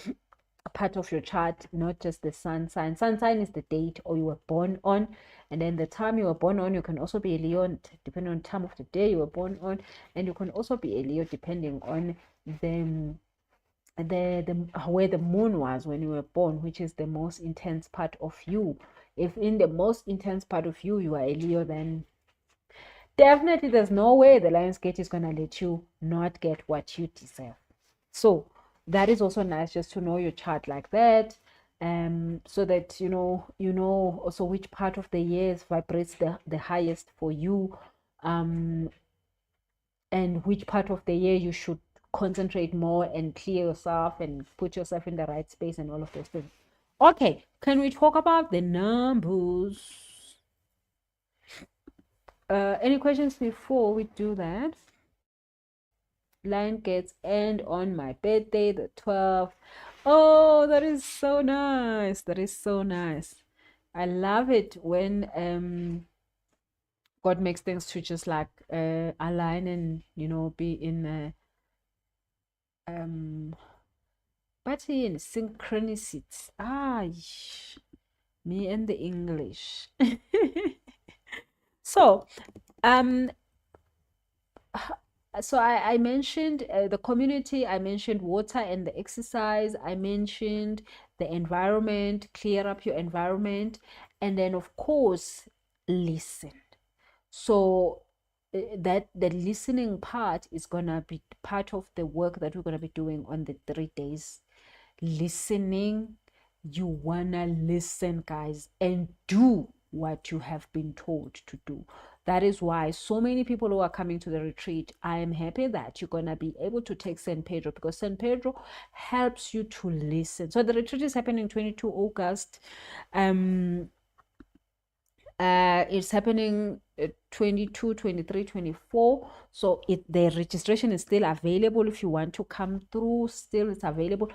part of your chart, not just the sun sign. Sun sign is the date or you were born on, and then the time you were born on. You can also be a Leo depending on time of the day you were born on, and you can also be a Leo depending on the where the moon was when you were born, which is the most intense part of you. If in the most intense part of you you are a Leo, then definitely there's no way the Lionsgate is going to let you not get what you deserve. So that is also nice, just to know your chart like that, so that you know also which part of the year vibrates the highest for you, and which part of the year you should concentrate more and clear yourself and put yourself in the right space and all of those things. Okay, can we talk about the numbers? Any questions before we do that? Line gets end on my birthday, the 12th. Oh, that is so nice. That is so nice. I love it when God makes things to just like align and be in but in synchronicities. Me and the English. So so I mentioned the community, I mentioned water and the exercise, I mentioned the environment, clear up your environment, and then of course listen. So that the listening part is gonna be part of the work that we're gonna be doing on the 3 days. Listening, you wanna listen, guys, and do what you have been told to do. That is why so many people who are coming to the retreat, I am happy that you're going to be able to take San Pedro, because San Pedro helps you to listen. So the retreat is happening 22 August. It's happening 22, 23, 24. So the registration is still available. If you want to come through, still it's available.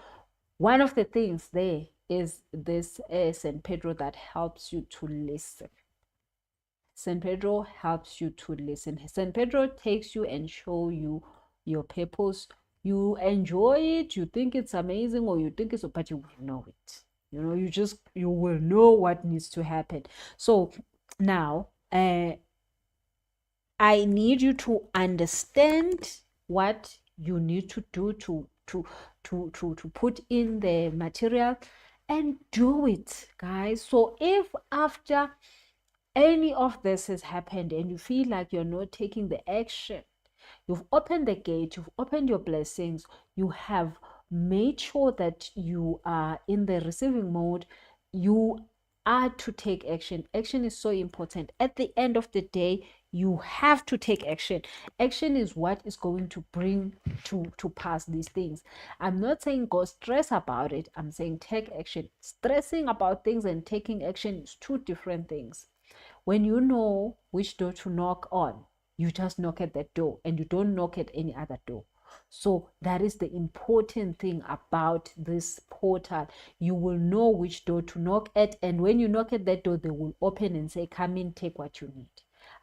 One of the things there is this San Pedro that helps you to listen. San Pedro helps you to listen. San Pedro takes you and show you your purpose. You enjoy it, you think it's amazing, or you think it's, but you will know it. You will know what needs to happen. So now, I need you to understand what you need to do to to put in the material and do it, guys. So if after any of this has happened and you feel like you're not taking the action, you've opened the gate, you've opened your blessings, you have made sure that you are in the receiving mode, you are to take action. Action is so important. At the end of the day, you have to take action. Action is what is going to bring to pass these things. I'm not saying go stress about it. I'm saying take action. Stressing about things and taking action is two different things. When you know which door to knock on, you just knock at that door and you don't knock at any other door. So that is the important thing about this portal. You will know which door to knock at, and when you knock at that door, they will open and say, come in, take what you need.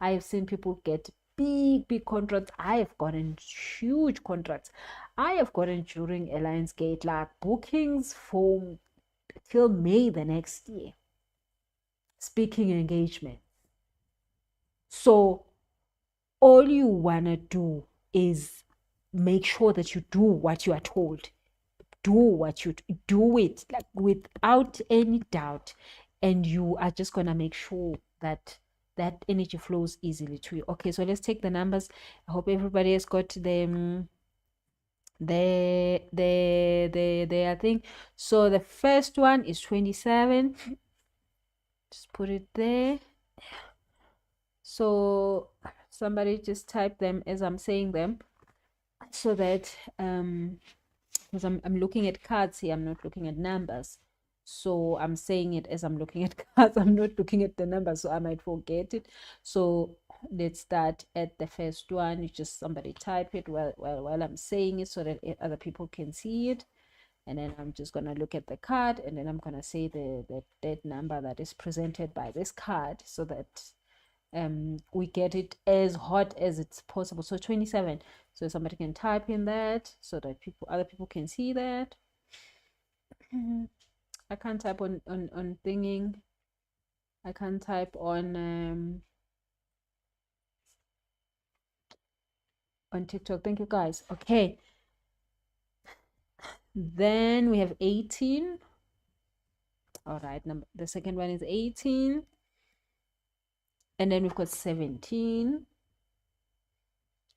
I have seen people get big contracts. I have gotten huge contracts. I have gotten during Alliance Gate like bookings for till May the next year, speaking engagement. So all you want to do is make sure that you do what you are told. Do it like without any doubt, and you are just gonna make sure that that energy flows easily to you. Okay, so let's take the numbers. I hope everybody has got them. I think so. The first one is 27. Just put it there. So somebody just type them as I'm saying them, so that because I'm looking at cards here, I'm not looking at numbers. So I'm saying it as I'm looking at cards. I'm not looking at the numbers, so I might forget it. So let's start at the first one. You just somebody type it while I'm saying it, so that other people can see it. And then I'm just gonna look at the card, and then I'm gonna say the dead number that is presented by this card, so that we get it as hot as it's possible. So 27. So somebody can type in that so that other people can see that. I can't type on thinking. I can't type on TikTok. Thank you guys. Okay. Then we have 18. All right. The second one is 18. And then we've got 17.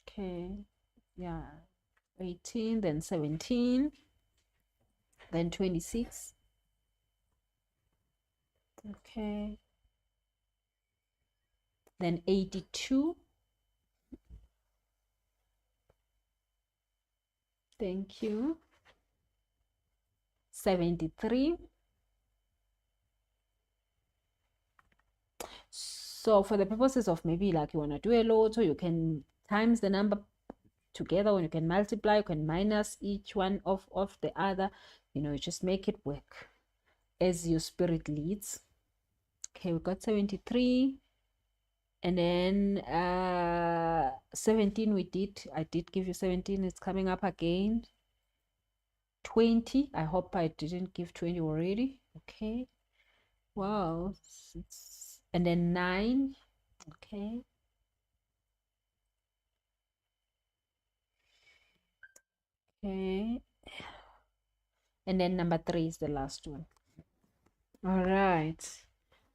Okay. Yeah. 18, then 17, then 26. Okay. Then 82. Thank you. 73. So for the purposes of maybe like you want to do a lot, so you can times the number together, or you can multiply, you can minus each one of the other, you just make it work as your spirit leads. Okay, we got 73, and then 17 I did give you 17. It's coming up again. 20, I hope I didn't give 20 already. Okay, wow. And then 9. Okay, and then number 3 is the last one. All right,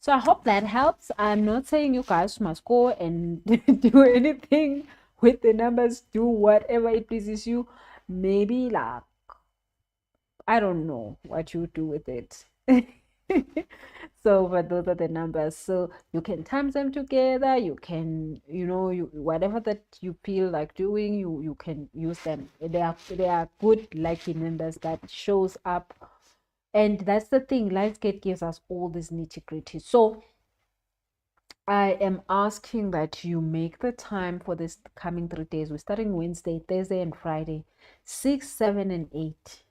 so I hope that helps. I'm not saying you guys must go and do anything with the numbers. Do whatever it pleases you. Maybe like, I don't know what you do with it. So but those are the numbers, so you can times them together. You can whatever that you feel like doing, you can use them. They are good lucky numbers that shows up. And that's the thing, Lionsgate gives us all this nitty-gritty. So I am asking that you make the time for this coming 3 days. We're starting Wednesday, Thursday, and Friday, 6, 7, and 8.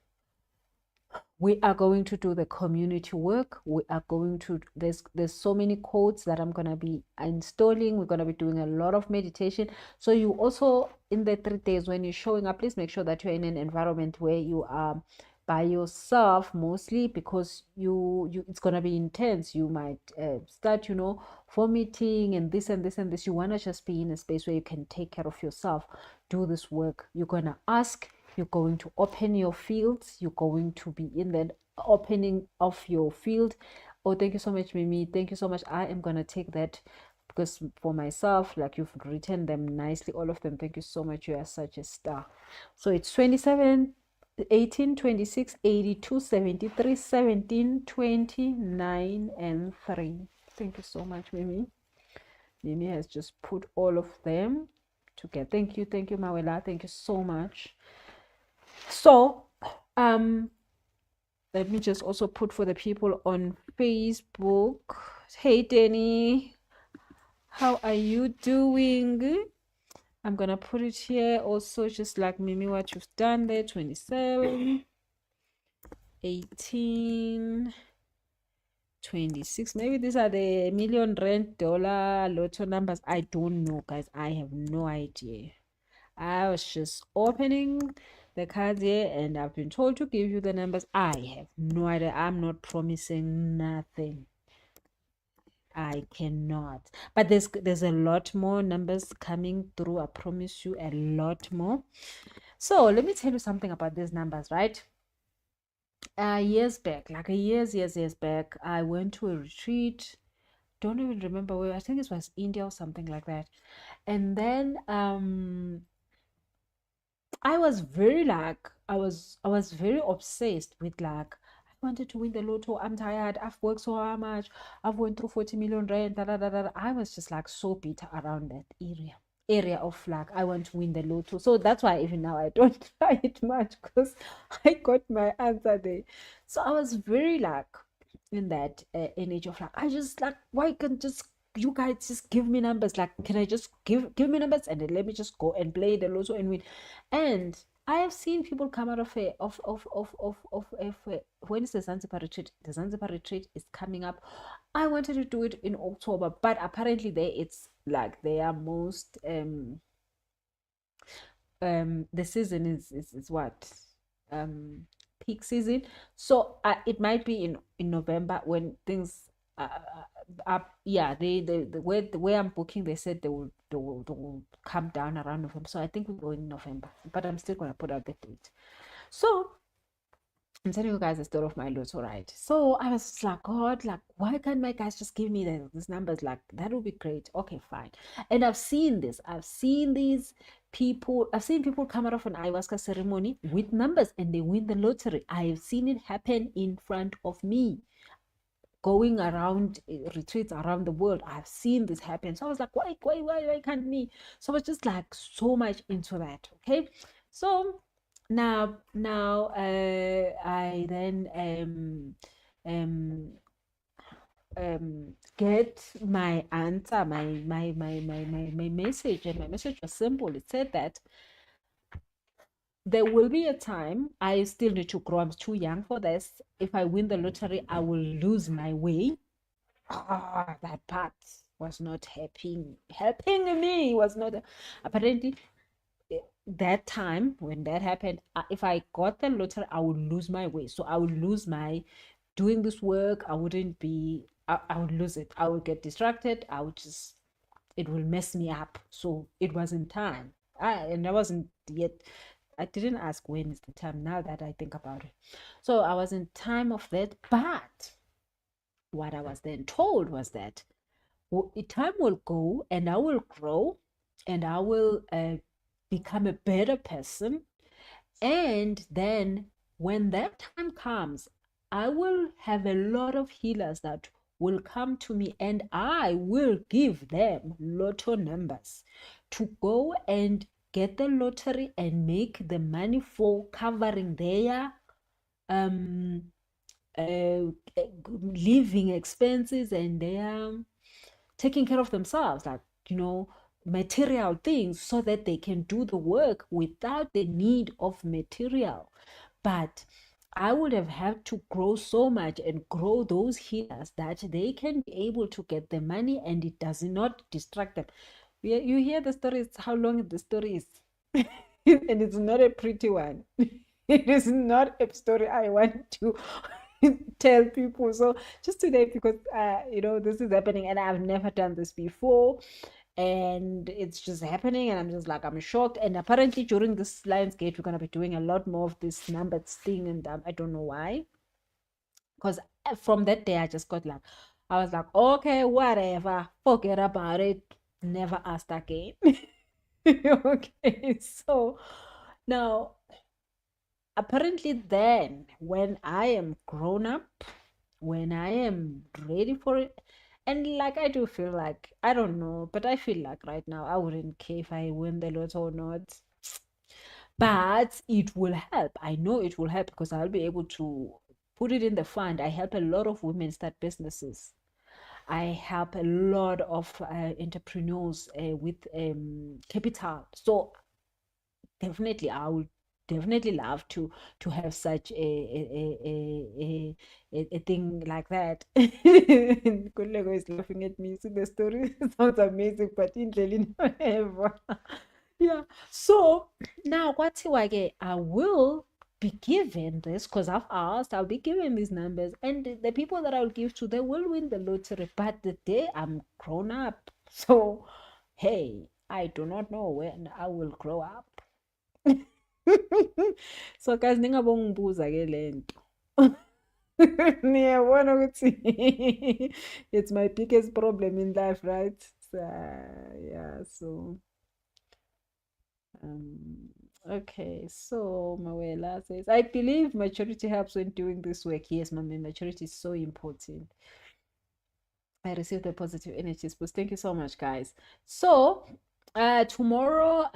We are going to do the community work. We are going to, there's so many codes that I'm going to be installing. We're going to be doing a lot of meditation. So you also, in the 3 days when you're showing up, please make sure that you're in an environment where you are by yourself, mostly, because it's going to be intense. You might start vomiting and this and this and this. You want to just be in a space where you can take care of yourself, do this work. You're going to ask You're going to open your fields. You're going to be in that opening of your field. Oh, thank you so much, Mimi. Thank you so much. I am going to take that because for myself, like you've written them nicely, all of them. Thank you so much. You are such a star. So it's 27, 18, 26, 82, 73, 17, 29, and 3. Thank you so much, Mimi. Mimi has just put all of them together. Thank you, Mawela. Thank you so much. So, let me just also put for the people on Facebook. Hey, Danny, how are you doing? I'm gonna put it here also, just like Mimi, what you've done there. 27, 18, 26. Maybe these are the million rand dollar lotto numbers. I don't know, guys. I have no idea. I was just opening the cards here and I've been told to give you the numbers. I have no idea. I'm not promising nothing. I cannot. But there's a lot more numbers coming through. I promise you, a lot more. So let me tell you something about these numbers, right? Years back, like years back, I went to a retreat. Don't even remember where. I think it was India or something like that. And then I was very like I was very obsessed with like I wanted to win the lotto. I'm tired. I've worked so much. I've went through 40 million rand. Da, da, da, da. I was just like so bitter around that area of like I want to win the lotto. So that's why even now I don't try it much because I got my answer there. So I was very like in that energy of like I just like why can't just you guys just give me numbers, like can I just give me numbers and then let me just go and play the lotto and win. And I have seen people come out of when is the Zanzibar retreat? The Zanzibar retreat is coming up. I wanted to do it in October, but apparently there it's like their most the season is what peak season. So it might be in November when things up. Yeah, the way I'm booking, they said they will come down around November. So I think we're going in November, but I'm still gonna put out the date. So I'm telling you guys the story of my lotto, right? So I was just like, God, like, why can't my guys just give me these numbers? Like, that would be great. Okay, fine. And I've seen this. I've seen people come out of an ayahuasca ceremony with numbers and they win the lottery. I've seen it happen in front of me. Going around retreats around the world, I've seen this happen. So I was like, why can't me? So I was just like so much into that. Okay, so now I then get my answer, my message, and my message was simple. It said that there will be a time I still need to grow. I'm too young for this. If I win the lottery, I will lose my way. That part was not helping me. Was not apparently that time when that happened. If I got the lottery, I would lose my way. So I would lose my doing this work. I wouldn't be. I would lose it. I would get distracted. I would just. It will mess me up. So it wasn't time. And I wasn't yet. I didn't ask when is the time. Now that I think about it, so I was in time of that, but what I was then told was that time will go and I will grow and I will become a better person. And then when that time comes, I will have a lot of healers that will come to me and I will give them lotto numbers to go and get the lottery and make the money for covering their living expenses and their taking care of themselves, like material things, so that they can do the work without the need of material. But I would have had to grow so much and grow those healers that they can be able to get the money and it does not distract them. You hear the story, it's how long the story is. And it's not a pretty one. It is not a story I want to tell people. So just today, because this is happening and I've never done this before, and it's just happening, and I'm just like, I'm shocked. And apparently during this Lionsgate, we're gonna be doing a lot more of this numbers thing, and I don't know why. Because from that day, I just got like, I was like, okay, whatever, forget about it, never asked again. Okay, so now apparently then when I am grown up, when I am ready for it, and like I do feel like, I don't know, but I feel like right now I wouldn't care if I win the lotto or not, but it will help. I know it will help because I'll be able to put it in the fund. I help a lot of women start businesses. I help a lot of entrepreneurs with capital. So definitely, I would definitely love to have such a thing like that. Kulego is laughing at me. See, the story sounds amazing, but in really never. Yeah. So now, I will be given this because I've asked. I'll be given these numbers, and the people that I'll give to, they will win the lottery. But the day I'm grown up, so hey, I do not know when I will grow up. So guys, ningabongibuza ke lento. Niyabona ukuthi it's my biggest problem in life, right? So, yeah, so um okay, so Mawela says, I believe maturity helps when doing this work. Yes, mommy, maturity is so important. I received the positive energies boost. Thank you so much, guys. So tomorrow,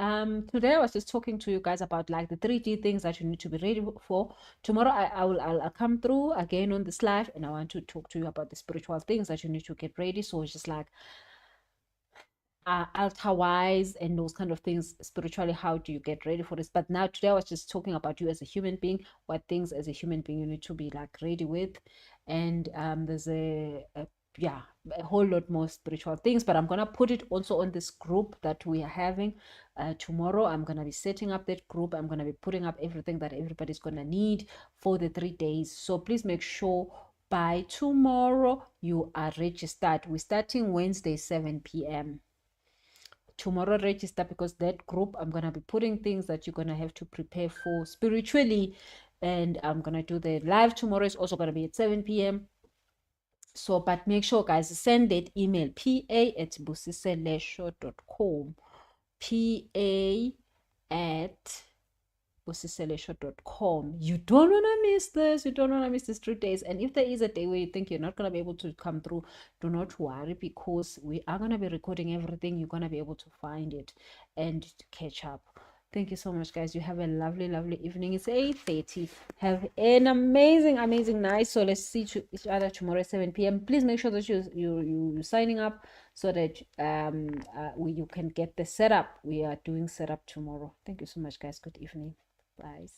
today I was just talking to you guys about like the 3D things that you need to be ready for. Tomorrow I'll come through again on this live, and I want to talk to you about the spiritual things that you need to get ready. So it's just like altar wise and those kind of things spiritually. How do you get ready for this? But now today I was just talking about you as a human being, what things as a human being you need to be like ready with. And there's yeah, a whole lot more spiritual things, but I'm gonna put it also on this group that we are having tomorrow. I'm gonna be setting up that group. I'm gonna be putting up everything that everybody's gonna need for the 3 days. So please make sure by tomorrow you are registered. We're starting Wednesday 7 p.m. tomorrow. Register, because that group, I'm gonna be putting things that you're gonna have to prepare for spiritually, and I'm gonna do the live tomorrow. Is also gonna be at 7 p.m. So, but make sure, guys, send that email, pa@busiselesho.com, pa@busiselesho.com. You don't want to miss this. You don't want to miss these 3 days. And if there is a day where you think you're not going to be able to come through, do not worry, because we are going to be recording everything. You're going to be able to find it and to catch up. Thank you so much, guys. You have a lovely, lovely evening. It's 8:30. Have an amazing, amazing night. So let's see each other tomorrow at 7 p.m. Please make sure that you're signing up so that you can get the setup. We are doing setup tomorrow. Thank you so much, guys. Good evening. Bye.